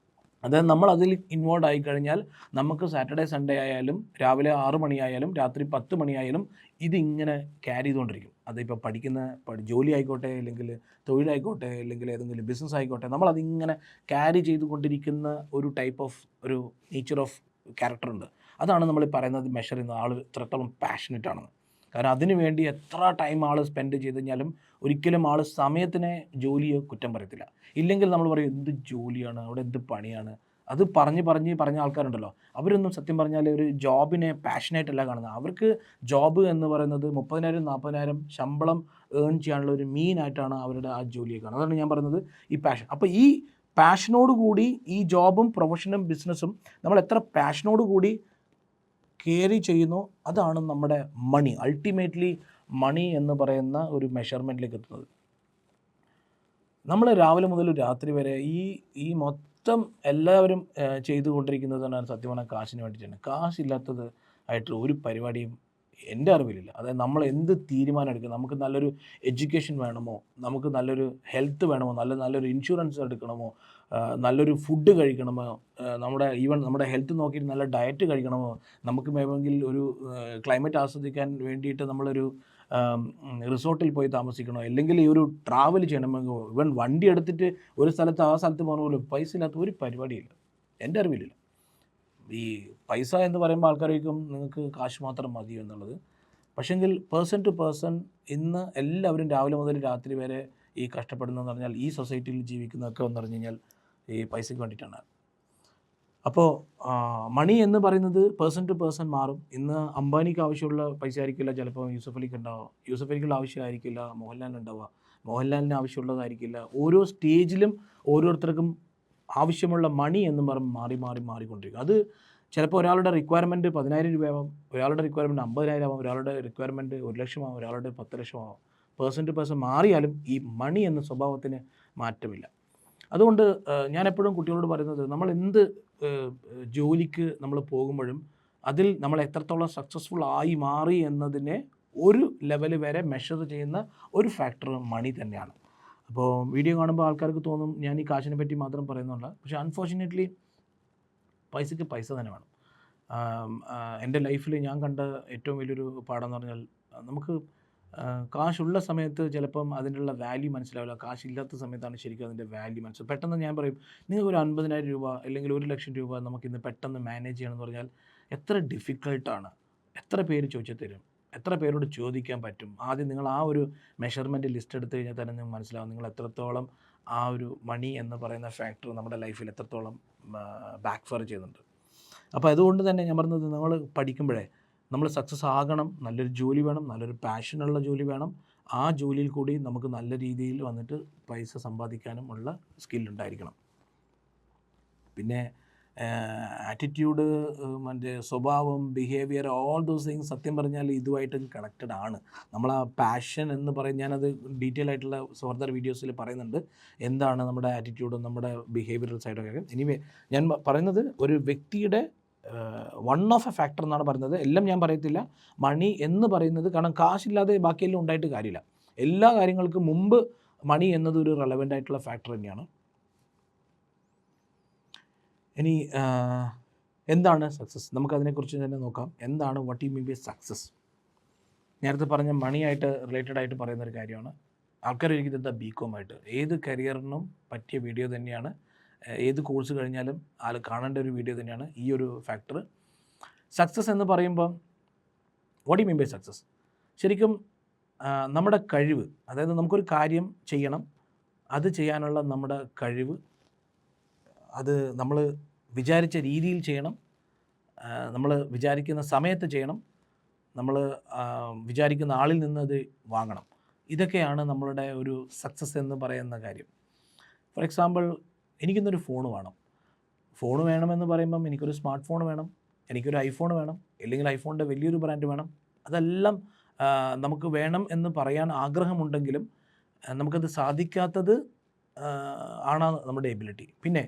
അതായത് നമ്മൾ അതിൽ ഇൻവോൾവ് ആയിക്കഴിഞ്ഞാൽ നമുക്ക് സാറ്റർഡേ സൺഡേ ആയാലും രാവിലെ 6 മണിയായാലും രാത്രി 10 മണിയായാലും ഇതിങ്ങനെ ക്യാരി ചെയ്തുകൊണ്ടിരിക്കും. അതിപ്പോൾ ജോലി ആയിക്കോട്ടെ, അല്ലെങ്കിൽ തൊഴിലായിക്കോട്ടെ, അല്ലെങ്കിൽ ഏതെങ്കിലും ബിസിനസ് ആയിക്കോട്ടെ, നമ്മളതിങ്ങനെ ക്യാരി ചെയ്തുകൊണ്ടിരിക്കുന്ന ഒരു ടൈപ്പ് ഓഫ് ഒരു നേച്ചർ ഓഫ് ക്യാരക്ടറുണ്ട്. അതാണ് നമ്മൾ പറയുന്നത് മെഷർ ചെയ്യുന്ന ആൾ എത്രത്തോളം പാഷനറ്റ് ആണെന്ന്. കാരണം അതിനു വേണ്ടി എത്ര ടൈം ആൾ സ്പെൻഡ് ചെയ്ത് കഴിഞ്ഞാലും ഒരിക്കലും ആൾ സമയത്തിനെ ജോലിയെ കുറ്റം പറയത്തില്ല. ഇല്ലെങ്കിൽ നമ്മൾ പറയും എന്ത് ജോലിയാണ്, അവിടെ എന്ത് പണിയാണ്. അത് പറഞ്ഞ ആൾക്കാരുണ്ടല്ലോ, അവരൊന്നും സത്യം പറഞ്ഞാൽ ഒരു ജോബിനെ പാഷനായിട്ടല്ല കാണുന്നത്. അവർക്ക് ജോബ് എന്ന് പറയുന്നത് 30,000-40,000 ശമ്പളം ഏൺ ചെയ്യാനുള്ള ഒരു മീനായിട്ടാണ് അവരുടെ ആ ജോലിയെ കാണുന്നത്. അതാണ് ഞാൻ പറയുന്നത് ഈ പാഷൻ. അപ്പോൾ ഈ പാഷനോട് കൂടി ഈ ജോബും പ്രൊഫഷനും ബിസിനസ്സും നമ്മൾ എത്ര പാഷനോട് കൂടി കെയറി ചെയ്യുന്നു, അതാണ് നമ്മുടെ മണി, അൾട്ടിമേറ്റ്ലി മണി എന്ന് പറയുന്ന ഒരു മെഷർമെൻറ്റിലേക്ക് എത്തുന്നത്. നമ്മൾ രാവിലെ മുതൽ രാത്രി വരെ ഈ മൊത്തം എല്ലാവരും ചെയ്തുകൊണ്ടിരിക്കുന്നത് തന്നെ സത്യം പറഞ്ഞാൽ കാശിന് വേണ്ടിയിട്ടാണ്. കാശില്ലാത്തത് ആയിട്ട് ഒരു പരിപാടിയും എൻ്റെ അറിവിലില്ല. അതായത് നമ്മൾ എന്ത് തീരുമാനം എടുക്കും, നമുക്ക് നല്ലൊരു എഡ്യൂക്കേഷൻ വേണമോ, നമുക്ക് നല്ലൊരു ഹെൽത്ത് വേണമോ, നല്ലൊരു ഇൻഷുറൻസ് എടുക്കണമോ, നല്ലൊരു ഫുഡ് കഴിക്കണമോ, നമ്മുടെ ഹെൽത്ത് നോക്കിയിട്ട് നല്ല ഡയറ്റ് കഴിക്കണമോ, നമുക്ക് വേണമെങ്കിൽ ഒരു ക്ലൈമറ്റ് ആസ്വദിക്കാൻ വേണ്ടിയിട്ട് നമ്മളൊരു റിസോർട്ടിൽ പോയി താമസിക്കണോ, അല്ലെങ്കിൽ ഈ ഒരു ട്രാവൽ ചെയ്യണമെങ്കിൽ ഇവൻ വണ്ടി എടുത്തിട്ട് ഒരു സ്ഥലത്ത് ആ സ്ഥലത്ത് പോകണ പോലും പൈസ ഇല്ലാത്ത ഒരു പരിപാടിയില്ല, എൻ്റെ അറിവിലില്ല. ഈ പൈസ എന്ന് പറയുമ്പോൾ ആൾക്കാരേക്കും നിങ്ങൾക്ക് കാശ് മാത്രം മതി എന്നുള്ളത്. പക്ഷേങ്കിൽ പേഴ്സൺ ടു പേഴ്സൺ ഇന്ന് എല്ലാവരും രാവിലെ മുതൽ രാത്രി വരെ ഈ കഷ്ടപ്പെടുന്നതെന്ന് പറഞ്ഞാൽ ഈ സൊസൈറ്റിയിൽ ജീവിക്കുന്നതൊക്കെ എന്ന് പറഞ്ഞു കഴിഞ്ഞാൽ ഈ പൈസയ്ക്ക് വേണ്ടിയിട്ടാണ്. അപ്പോൾ മണി എന്ന് പറയുന്നത് പേഴ്സൺ ടു പേഴ്സൺ മാറും. ഇന്ന് അംബാനിക്ക് ആവശ്യമുള്ള പൈസ ആയിരിക്കില്ല ചിലപ്പോൾ യൂസഫ് അലിക്ക് ഉണ്ടാവുക, യൂസഫ് അലിക്കുള്ള ആവശ്യമായിരിക്കില്ല മോഹൻലാലിന് ഉണ്ടാവുക, മോഹൻലാലിന് ആവശ്യമുള്ളതായിരിക്കില്ല. ഓരോ സ്റ്റേജിലും ഓരോരുത്തർക്കും ആവശ്യമുള്ള മണി എന്ന് മാറിക്കൊണ്ടിരിക്കും. അത് ചിലപ്പോൾ ഒരാളുടെ റിക്വയർമെൻറ്റ് 10,000 രൂപയാവാം, ഒരാളുടെ റിക്വയർമെൻറ്റ് 50,000 ആവാം, ഒരാളുടെ റിക്വയർമെൻറ്റ് 1 ലക്ഷമാവും, ഒരാളുടെ 10 ലക്ഷമാവാം. പേഴ്സൺ ടു പേഴ്സൺ മാറിയാലും ഈ മണി എന്ന സ്വഭാവത്തിന് മാറ്റമില്ല. അതുകൊണ്ട് ഞാൻ എപ്പോഴും കുട്ടികളോട് പറയുന്നത്, നമ്മൾ എന്ത് ജോലിക്ക് നമ്മൾ പോകുമ്പോഴും അതിൽ നമ്മൾ എത്രത്തോളം സക്സസ്ഫുൾ ആയി മാറി എന്നതിനെ ഒരു ലെവൽ വരെ മെഷർ ചെയ്യുന്ന ഒരു ഫാക്ടർ മണി തന്നെയാണ്. അപ്പോൾ വീഡിയോ കാണുമ്പോൾ ആൾക്കാർക്ക് തോന്നും ഞാൻ ഈ കാശിനെ പറ്റി മാത്രം പറയുന്നില്ല. പക്ഷേ അൺഫോർച്ചുനേറ്റ്ലി പൈസയ്ക്ക് പൈസ തന്നെ വേണം. എൻ്റെ ലൈഫിൽ ഞാൻ കണ്ട ഏറ്റവും വലിയൊരു പാഠം എന്ന് പറഞ്ഞാൽ, നമുക്ക് കാശുള്ള സമയത്ത് ചിലപ്പം അതിനുള്ള വാല്യൂ മനസ്സിലാവില്ല, കാശില്ലാത്ത സമയത്താണ് ശരിക്കും അതിൻ്റെ വാല്യൂ മനസ്സിലാവും. പെട്ടെന്ന് ഞാൻ പറയും, നിങ്ങൾക്ക് ഒരു 50,000 രൂപ അല്ലെങ്കിൽ 1 ലക്ഷം രൂപ നമുക്കിന്ന് പെട്ടെന്ന് മാനേജ് ചെയ്യണമെന്ന് പറഞ്ഞാൽ എത്ര ഡിഫിക്കൾട്ടാണ്. എത്ര പേര് ചോദിച്ചു തരും, എത്ര പേരോട് ചോദിക്കാൻ പറ്റും. ആദ്യം നിങ്ങൾ ആ ഒരു മെഷർമെൻറ്റ് ലിസ്റ്റ് എടുത്തു കഴിഞ്ഞാൽ തന്നെ നിങ്ങൾക്ക് മനസ്സിലാവും നിങ്ങൾ എത്രത്തോളം ആ ഒരു മണി എന്ന് പറയുന്ന ഫാക്ടർ നമ്മുടെ ലൈഫിൽ എത്രത്തോളം ബാക്ക് ഫയർ ചെയ്യുന്നുണ്ട്. അപ്പോൾ അതുകൊണ്ട് തന്നെ ഞാൻ പറഞ്ഞത്, നമ്മൾ പഠിക്കുമ്പോഴേ നമ്മൾ സക്സസ് ആകണം, നല്ലൊരു ജോലി വേണം, നല്ലൊരു പാഷനുള്ള ജോലി വേണം. ആ ജോലിയിൽ കൂടി നമുക്ക് നല്ല രീതിയിൽ വന്നിട്ട് പൈസ സമ്പാദിക്കാനും ഉള്ള സ്കില്ലുണ്ടായിരിക്കണം. പിന്നെ ആറ്റിറ്റ്യൂഡ്, മറ്റേ സ്വഭാവം, ബിഹേവിയർ, ഓൾ ദോസ് തിങ്സ് സത്യം പറഞ്ഞാൽ ഇതുമായിട്ട് കണക്റ്റഡ് ആണ്. നമ്മൾ ആ പാഷൻ എന്ന് പറയും, ഞാനത് ഡീറ്റെയിൽ ആയിട്ടുള്ള ഫർദർ വീഡിയോസിൽ പറയുന്നുണ്ട് എന്താണ് നമ്മുടെ ആറ്റിറ്റ്യൂഡും നമ്മുടെ ബിഹേവിയറൽ സൈഡൊക്കെ. എനിവേ ഞാൻ പറയുന്നത് ഒരു വ്യക്തിയുടെ വൺ ഓഫ് എ ഫാക്ടർ എന്നാണ് പറയുന്നത്. എല്ലാം ഞാൻ പറയത്തില്ല. മണി എന്ന് പറയുന്നത്, കാരണം കാശില്ലാതെ ബാക്കിയെല്ലാം ഉണ്ടായിട്ട് കാര്യമില്ല. എല്ലാ കാര്യങ്ങൾക്കും മുമ്പ് മണി എന്നത് ഒരു റെലവൻ്റ് ആയിട്ടുള്ള ഫാക്ടർ തന്നെയാണ്. ഇനി എന്താണ് സക്സസ്? നമുക്കതിനെക്കുറിച്ച് തന്നെ നോക്കാം. എന്താണ് what you mean by success? നേരത്തെ പറഞ്ഞ മണിയായിട്ട് റിലേറ്റഡ് ആയിട്ട് പറയുന്നൊരു കാര്യമാണ്. ആൾക്കാർ ഇരിക്കുന്നത് ബികോം ആയിട്ട്. ഏത് കരിയറിനും പറ്റിയ വീഡിയോ തന്നെയാണ്. ഏത് കോഴ്സ് കഴിഞ്ഞാലും ആൾ കാണേണ്ട ഒരു വീഡിയോ തന്നെയാണ് ഈ ഒരു ഫാക്ടർ. സക്സസ് എന്ന് പറയുമ്പം what you mean by success? ശരിക്കും നമ്മുടെ കഴിവ്, അതായത് നമുക്കൊരു കാര്യം ചെയ്യണം, അത് ചെയ്യാനുള്ള നമ്മുടെ കഴിവ്, അത് നമ്മൾ വിചാരിച്ച രീതിയിൽ ചെയ്യണം, നമ്മൾ വിചാരിക്കുന്ന സമയത്ത് ചെയ്യണം, നമ്മൾ വിചാരിക്കുന്ന ആളിൽ നിന്ന് അത് വാങ്ങണം. ഇതൊക്കെയാണ് നമ്മളുടെ ഒരു സക്സസ് എന്ന് പറയുന്ന കാര്യം. ഫോർ എക്സാമ്പിൾ, എനിക്കിന്നൊരു ഫോൺ വേണം. ഫോൺ വേണമെന്ന് പറയുമ്പം എനിക്കൊരു സ്മാർട്ട് ഫോൺ വേണം, എനിക്കൊരു ഐഫോൺ വേണം, അല്ലെങ്കിൽ ഐഫോണിൻ്റെ വലിയൊരു ബ്രാൻഡ് വേണം. അതെല്ലാം നമുക്ക് വേണം എന്ന് പറയാൻ ആഗ്രഹമുണ്ടെങ്കിലും നമുക്കത് സാധിക്കാത്തത് ആണ് നമ്മുടെ എബിലിറ്റി. പിന്നെ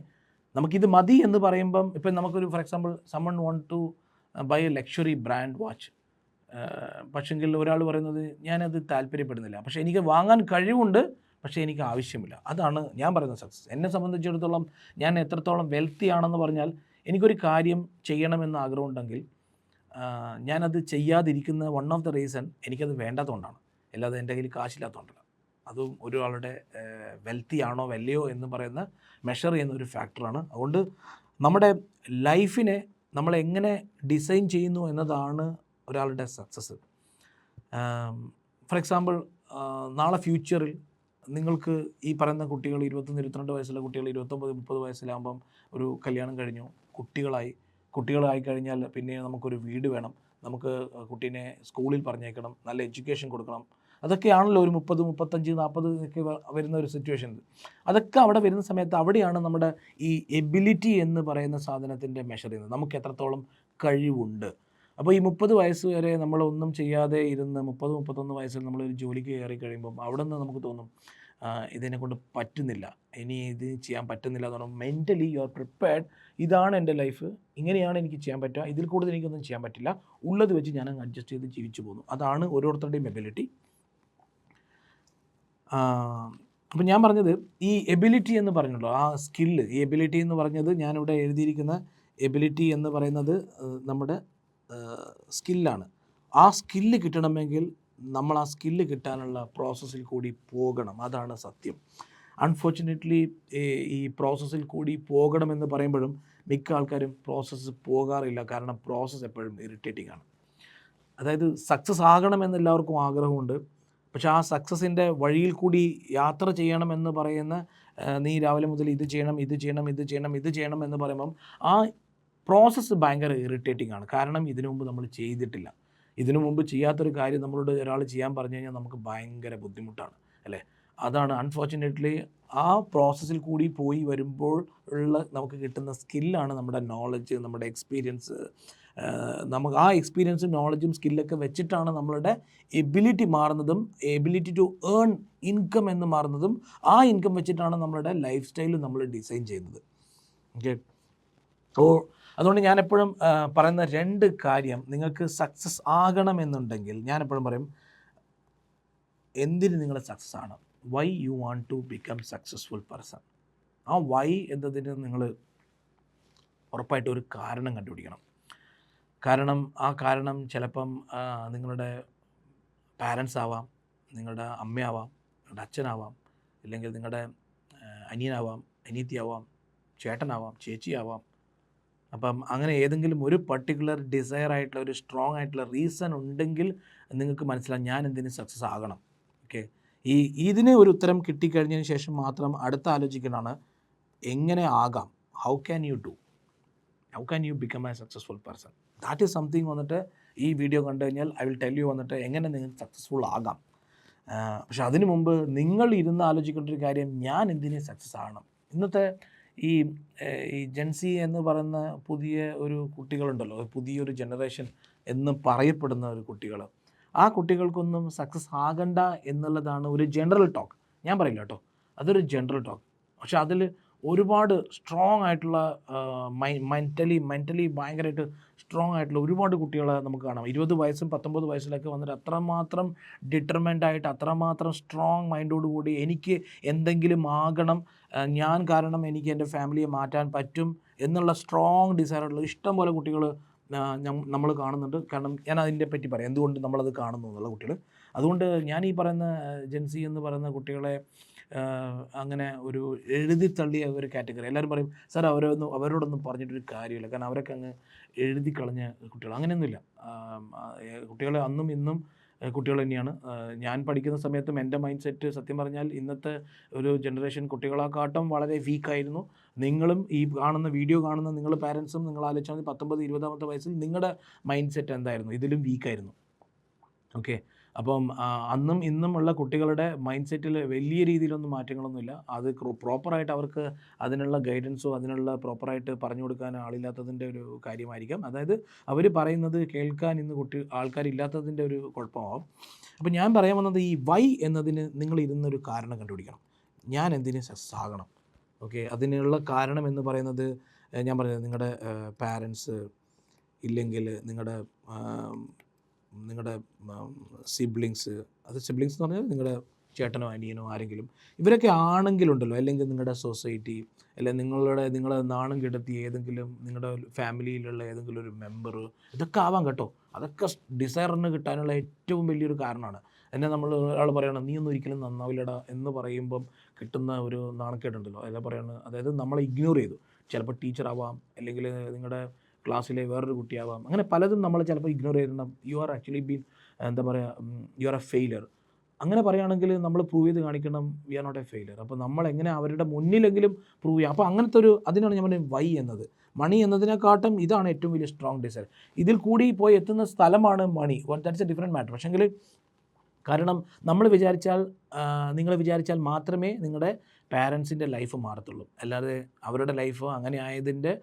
നമുക്കിത് മതി എന്ന് പറയുമ്പം, ഇപ്പം നമുക്കൊരു for example someone want to buy a luxury brand watch, പക്ഷെങ്കിൽ ഒരാൾ പറയുന്നത് ഞാനത് താല്പര്യപ്പെടുന്നില്ല, പക്ഷേ എനിക്ക് വാങ്ങാൻ കഴിവുണ്ട്, പക്ഷേ എനിക്ക് ആവശ്യമില്ല. അതാണ് ഞാൻ പറയുന്ന സക്സസ്. എന്നെ സംബന്ധിച്ചിടത്തോളം ഞാൻ എത്രത്തോളം വെൽത്തി ആണെന്ന് പറഞ്ഞാൽ, എനിക്കൊരു കാര്യം ചെയ്യണമെന്ന് ആഗ്രഹമുണ്ടെങ്കിൽ ഞാനത് ചെയ്യാതിരിക്കുന്ന വൺ ഓഫ് ദ റീസൺ എനിക്കത് വേണ്ടാത്തതുകൊണ്ടാണ്, അല്ലാതെ എൻ്റെ കയ്യിൽ കാശില്ലാത്തതുകൊണ്ടല്ല. അതും ഒരാളുടെ വെൽത്തി ആണോ വല്ലയോ എന്ന് പറയുന്ന മെഷർ ചെയ്യുന്ന ഒരു ഫാക്ടറാണ്. അതുകൊണ്ട് നമ്മുടെ ലൈഫിനെ നമ്മൾ എങ്ങനെ ഡിസൈൻ ചെയ്യുന്നു എന്നതാണ് ഒരാളുടെ സക്സസ്. ഫോർ എക്സാമ്പിൾ, നാളെ ഫ്യൂച്ചറിൽ നിങ്ങൾക്ക് ഈ പറയുന്ന കുട്ടികൾ 21-22 വയസ്സുള്ള കുട്ടികൾ 29-30 വയസ്സിലാകുമ്പം ഒരു കല്യാണം കഴിഞ്ഞു, കുട്ടികളായി കഴിഞ്ഞാൽ പിന്നെ നമുക്കൊരു വീട് വേണം, നമുക്ക് കുട്ടീനെ സ്കൂളിൽ പറഞ്ഞേക്കണം, നല്ല എഡ്യൂക്കേഷൻ കൊടുക്കണം. അതൊക്കെയാണല്ലോ ഒരു 30, 35, 40 ഒക്കെ വരുന്ന ഒരു സിറ്റുവേഷൻ. അതൊക്കെ അവിടെ വരുന്ന സമയത്ത് അവിടെയാണ് നമ്മുടെ ഈ എബിലിറ്റി എന്ന് പറയുന്ന സാധനത്തിൻ്റെ മെഷർ ചെയ്യുന്നത്. നമുക്ക് എത്രത്തോളം കഴിവുണ്ട്. അപ്പോൾ ഈ 30 വയസ്സ് വരെ നമ്മളൊന്നും ചെയ്യാതെ ഇരുന്ന് 30-31 വയസ്സിൽ നമ്മളൊരു ജോലിക്ക് കയറി കഴിയുമ്പം അവിടെ നിന്ന് നമുക്ക് തോന്നും ഇതിനെക്കൊണ്ട് പറ്റുന്നില്ല, ഇനി ഇത് ചെയ്യാൻ പറ്റുന്നില്ല എന്ന് പറയുമ്പോൾ മെൻ്റലി യു ആർ പ്രിപ്പയർഡ്. ഇതാണ് എൻ്റെ ലൈഫ്, ഇങ്ങനെയാണ് എനിക്ക് ചെയ്യാൻ പറ്റുക, ഇതിൽ കൂടുതൽ എനിക്കൊന്നും ചെയ്യാൻ പറ്റില്ല, ഉള്ളത് വെച്ച് ഞാൻ അഡ്ജസ്റ്റ് ചെയ്ത് ജീവിച്ചു പോകുന്നു. അതാണ് ഓരോരുത്തരുടെയും എബിലിറ്റി. അപ്പം ഞാൻ പറഞ്ഞത് ഈ എബിലിറ്റി എന്ന് പറഞ്ഞല്ലോ, ആ സ്കില്ല്, ഈ എബിലിറ്റി എന്ന് പറഞ്ഞത് ഞാനിവിടെ എഴുതിയിരിക്കുന്ന എബിലിറ്റി എന്ന് പറയുന്നത് നമ്മുടെ സ്കില്ലാണ്. ആ സ്കില്ല് കിട്ടണമെങ്കിൽ നമ്മൾ ആ സ്കില്ല് കിട്ടാനുള്ള പ്രോസസ്സിൽ കൂടി പോകണം. അതാണ് സത്യം. അൺഫോർച്ചുനേറ്റ്ലി ഈ പ്രോസസ്സിൽ കൂടി പോകണമെന്ന് പറയുമ്പോഴും മിക്ക ആൾക്കാരും പ്രോസസ്സ് പോകാറില്ല. കാരണം പ്രോസസ്സ് എപ്പോഴും ഇറിറ്റേറ്റിംഗ് ആണ്. അതായത് സക്സസ് ആകണമെന്ന് എല്ലാവർക്കും ആഗ്രഹമുണ്ട്, പക്ഷെ ആ സക്സസിൻ്റെ വഴിയിൽ കൂടി യാത്ര ചെയ്യണമെന്ന് പറയുന്ന നീ രാവിലെ മുതൽ ഇത് ചെയ്യണം എന്ന് പറയുമ്പം ആ പ്രോസസ്സ് ഭയങ്കര ഇറിറ്റേറ്റിംഗ് ആണ്. കാരണം ഇതിനു മുമ്പ് നമ്മൾ ചെയ്തിട്ടില്ല. ഇതിനു മുമ്പ് ചെയ്യാത്തൊരു കാര്യം നമ്മളോട് ഒരാൾ ചെയ്യാൻ പറഞ്ഞു കഴിഞ്ഞാൽ നമുക്ക് ഭയങ്കര ബുദ്ധിമുട്ടാണ്, അല്ലേ? അതാണ് അൺഫോർച്ചുനേറ്റ്ലി ആ പ്രോസസ്സിൽ കൂടി പോയി വരുമ്പോൾ ഉള്ള നമുക്ക് കിട്ടുന്ന സ്കില്ലാണ് നമ്മുടെ നോളജ്, നമ്മുടെ എക്സ്പീരിയൻസ്. നമുക്ക് ആ എക്സ്പീരിയൻസും നോളജും സ്കില്ലൊക്കെ വെച്ചിട്ടാണ് നമ്മളുടെ എബിലിറ്റി മാറുന്നതും, എബിലിറ്റി ടു ഏൺ ഇൻകം എന്ന് മാറുന്നതും. ആ ഇൻകം വെച്ചിട്ടാണ് നമ്മളുടെ ലൈഫ് സ്റ്റൈൽ നമ്മൾ ഡിസൈൻ ചെയ്യുന്നത്. ഓക്കെ, അപ്പോൾ അതുകൊണ്ട് ഞാനെപ്പോഴും പറയുന്ന 2 കാര്യം, നിങ്ങൾക്ക് സക്സസ് ആകണമെന്നുണ്ടെങ്കിൽ ഞാനെപ്പോഴും പറയും, എന്തിന് നിങ്ങൾ സക്സസ് ആണ്, why you want to become successful person. ആ വൈ എന്നതിന് നിങ്ങൾ ഉറപ്പായിട്ടും ഒരു കാരണം കണ്ടുപിടിക്കണം. കാരണം ആ കാരണം ചിലപ്പം നിങ്ങളുടെ പാരൻസ് ആവാം, നിങ്ങളുടെ അമ്മയാവാം, നിങ്ങളുടെ അച്ഛനാവാം, ഇല്ലെങ്കിൽ നിങ്ങളുടെ അനിയനാവാം, അനിയത്തിയാവാം, ചേട്ടനാവാം, ചേച്ചിയാവാം. അപ്പം അങ്ങനെ ഏതെങ്കിലും ഒരു പർട്ടിക്കുലർ ഡിസയർ ആയിട്ടുള്ള ഒരു സ്ട്രോങ് ആയിട്ടുള്ള റീസൺ ഉണ്ടെങ്കിൽ നിങ്ങൾക്ക് മനസ്സിലാവും ഞാൻ എന്തിന് സക്സസ് ആകണം. ഓക്കെ, ഇതിന് ഒരു ഉത്തരം കിട്ടിക്കഴിഞ്ഞതിന് ശേഷം മാത്രം അടുത്ത ആലോചിക്കുന്നതാണ് എങ്ങനെ ആകാം. How can you become A successful person. That is something വന്നിട്ട് ഈ വീഡിയോ കണ്ടു കഴിഞ്ഞാൽ ഐ വിൽ ടെൽ യു വന്നിട്ട് എങ്ങനെ നിങ്ങൾക്ക് സക്സസ്ഫുൾ ആകാം. പക്ഷെ അതിനു മുമ്പ് നിങ്ങൾ ഇരുന്ന് ആലോചിക്കേണ്ട ഒരു കാര്യം, ഞാൻ എന്തിനു സക്സസ് ആകണം. ഇന്നത്തെ ഈ ജെൻസി എന്ന് പറയുന്ന പുതിയ ഒരു കുട്ടികളുണ്ടല്ലോ, പുതിയൊരു ജനറേഷൻ എന്ന് പറയപ്പെടുന്ന ഒരു കുട്ടികൾ, ആ കുട്ടികൾക്കൊന്നും സക്സസ് ആകണ്ട എന്നുള്ളതാണ് ഒരു ജനറൽ ടോക്ക്. ഞാൻ പറയില്ല കേട്ടോ, അതൊരു ജനറൽ ടോക്ക്. പക്ഷെ അതിൽ ഒരുപാട് സ്ട്രോങ് ആയിട്ടുള്ള മെൻ്റലി ഭയങ്കരമായിട്ട് സ്ട്രോങ് ആയിട്ടുള്ള ഒരുപാട് കുട്ടികളെ നമുക്ക് കാണാം. 20 വയസ്സും 19 വയസ്സിലൊക്കെ വന്നിട്ട് അത്രമാത്രം ഡിറ്റർമെൻ്റ് ആയിട്ട്, അത്രമാത്രം സ്ട്രോങ് മൈൻഡോടുകൂടി എനിക്ക് എന്തെങ്കിലും ആകണം, ഞാൻ കാരണം എനിക്ക് എൻ്റെ ഫാമിലിയെ മാറ്റാൻ പറ്റും എന്നുള്ള സ്ട്രോങ് ഡിസയറുള്ള ഇഷ്ടം പോലെ കുട്ടികൾ നമ്മൾ കാണുന്നുണ്ട്. കാരണം ഞാൻ അതിനെ പറ്റി പറയാം, എന്തുകൊണ്ട് നമ്മളത് കാണുന്നു എന്നുള്ള കുട്ടികൾ. അതുകൊണ്ട് ഞാൻ ഈ പറയുന്ന ജെൻസി എന്ന് പറയുന്ന കുട്ടികളെ അങ്ങനെ ഒരു എഴുതി തള്ളിയ ഒരു കാറ്റഗറി. എല്ലാവരും പറയും, സാർ അവരോടൊന്നും പറഞ്ഞിട്ടൊരു കാര്യമില്ല, കാരണം അവരൊക്കെ അങ്ങ് എഴുതി കളഞ്ഞ കുട്ടികൾ. അങ്ങനെയൊന്നുമില്ല. കുട്ടികൾ അന്നും ഇന്നും കുട്ടികൾ തന്നെയാണ്. ഞാൻ പഠിക്കുന്ന സമയത്തും എൻ്റെ മൈൻഡ് സെറ്റ് സത്യം പറഞ്ഞാൽ ഇന്നത്തെ ഒരു ജനറേഷൻ കുട്ടികളെക്കാട്ടും വളരെ വീക്കായിരുന്നു. നിങ്ങളും ഈ വീഡിയോ കാണുന്ന നിങ്ങൾ പാരൻസും നിങ്ങൾ ആലോചിച്ചാൽ മതി, 19-20 വയസ്സിൽ നിങ്ങളുടെ മൈൻഡ് സെറ്റ് എന്തായിരുന്നു, ഇതിലും വീക്കായിരുന്നു. ഓക്കെ, അപ്പം അന്നും ഇന്നും ഉള്ള കുട്ടികളുടെ മൈൻഡ് സെറ്റിൽ വലിയ രീതിയിലൊന്നും മാറ്റങ്ങളൊന്നുമില്ല. അത് പ്രോപ്പറായിട്ട് അവർക്ക് അതിനുള്ള ഗൈഡൻസോ അതിനുള്ള പ്രോപ്പറായിട്ട് പറഞ്ഞു കൊടുക്കാൻ ആളില്ലാത്തതിൻ്റെ ഒരു കാര്യമായിരിക്കാം. അതായത് അവർ പറയുന്നത് കേൾക്കാൻ ഇന്ന് ആൾക്കാരില്ലാത്തതിൻ്റെ ഒരു കുഴപ്പമാവും. അപ്പോൾ ഞാൻ പറയാൻ വന്നത്, ഈ വൈ എന്നതിന് നിങ്ങൾ ഇരുന്നൊരു കാരണം കണ്ടുപിടിക്കണം. ഞാൻ എന്തിന് സക്സസ് ആകണം. ഓക്കെ, അതിനുള്ള കാരണം എന്ന് പറയുന്നത് ഞാൻ പറഞ്ഞത്, നിങ്ങളുടെ പാരൻസ് ഇല്ലെങ്കിൽ നിങ്ങളുടെ സിബ്ലിങ്സ്, അത് സിബ്ലിങ്സ് എന്ന് പറഞ്ഞാൽ നിങ്ങളുടെ ചേട്ടനോ അനിയനോ ആരെങ്കിലും, ഇവരൊക്കെ ആണെങ്കിലുണ്ടല്ലോ, അല്ലെങ്കിൽ നിങ്ങളുടെ സൊസൈറ്റി, അല്ലെങ്കിൽ നിങ്ങളെ നാണം കിടത്തി ഏതെങ്കിലും നിങ്ങളുടെ ഫാമിലിയിലുള്ള ഏതെങ്കിലും ഒരു മെമ്പർ, ഇതൊക്കെ ആവാം കേട്ടോ. അതൊക്കെ ഡിസയറിന് കിട്ടാനുള്ള ഏറ്റവും വലിയൊരു കാരണമാണ്. എന്നെ ഒരാൾ പറയണം, നീ ഒന്നും ഒരിക്കലും നന്നാവില്ലടാ എന്ന് പറയുമ്പം കിട്ടുന്ന ഒരു നാണക്കേടുണ്ടല്ലോ, അതായത് നമ്മളെ ഇഗ്നോർ ചെയ്തു. ചിലപ്പോൾ ടീച്ചറാവാം, അല്ലെങ്കിൽ നിങ്ങളുടെ ക്ലാസ്സിലെ വേറൊരു കുട്ടിയാവാം, അങ്ങനെ പലതും നമ്മൾ ചിലപ്പോൾ ഇഗ്നോർ ചെയ്തിട്ടുണ്ടാകും. You are actually you are a failure. അങ്ങനെ പറയുകയാണെങ്കിൽ നമ്മൾ പ്രൂവ് ചെയ്ത് കാണിക്കണം, we are not a failure. അപ്പോൾ നമ്മൾ എങ്ങനെ അവരുടെ മുന്നിലെങ്കിലും പ്രൂവ് ചെയ്യാം. അപ്പോൾ അങ്ങനത്തെ അതിനാണ് ഞാൻ പറയുന്നത് വൈ എന്നത്. മണി എന്നതിനെക്കാട്ടും ഇതാണ് ഏറ്റവും വലിയ സ്ട്രോങ് ഡിസൈർ. ഇതിൽ കൂടി പോയി എത്തുന്ന സ്ഥലമാണ് മണി. That's a different matter. പക്ഷേങ്കിൽ കാരണം നിങ്ങൾ വിചാരിച്ചാൽ മാത്രമേ നിങ്ങളുടെ പാരൻസിൻ്റെ ലൈഫ് മാറത്തുള്ളൂ. അല്ലാതെ അവരുടെ ലൈഫ് അങ്ങനെ ആയതിൻ്റെ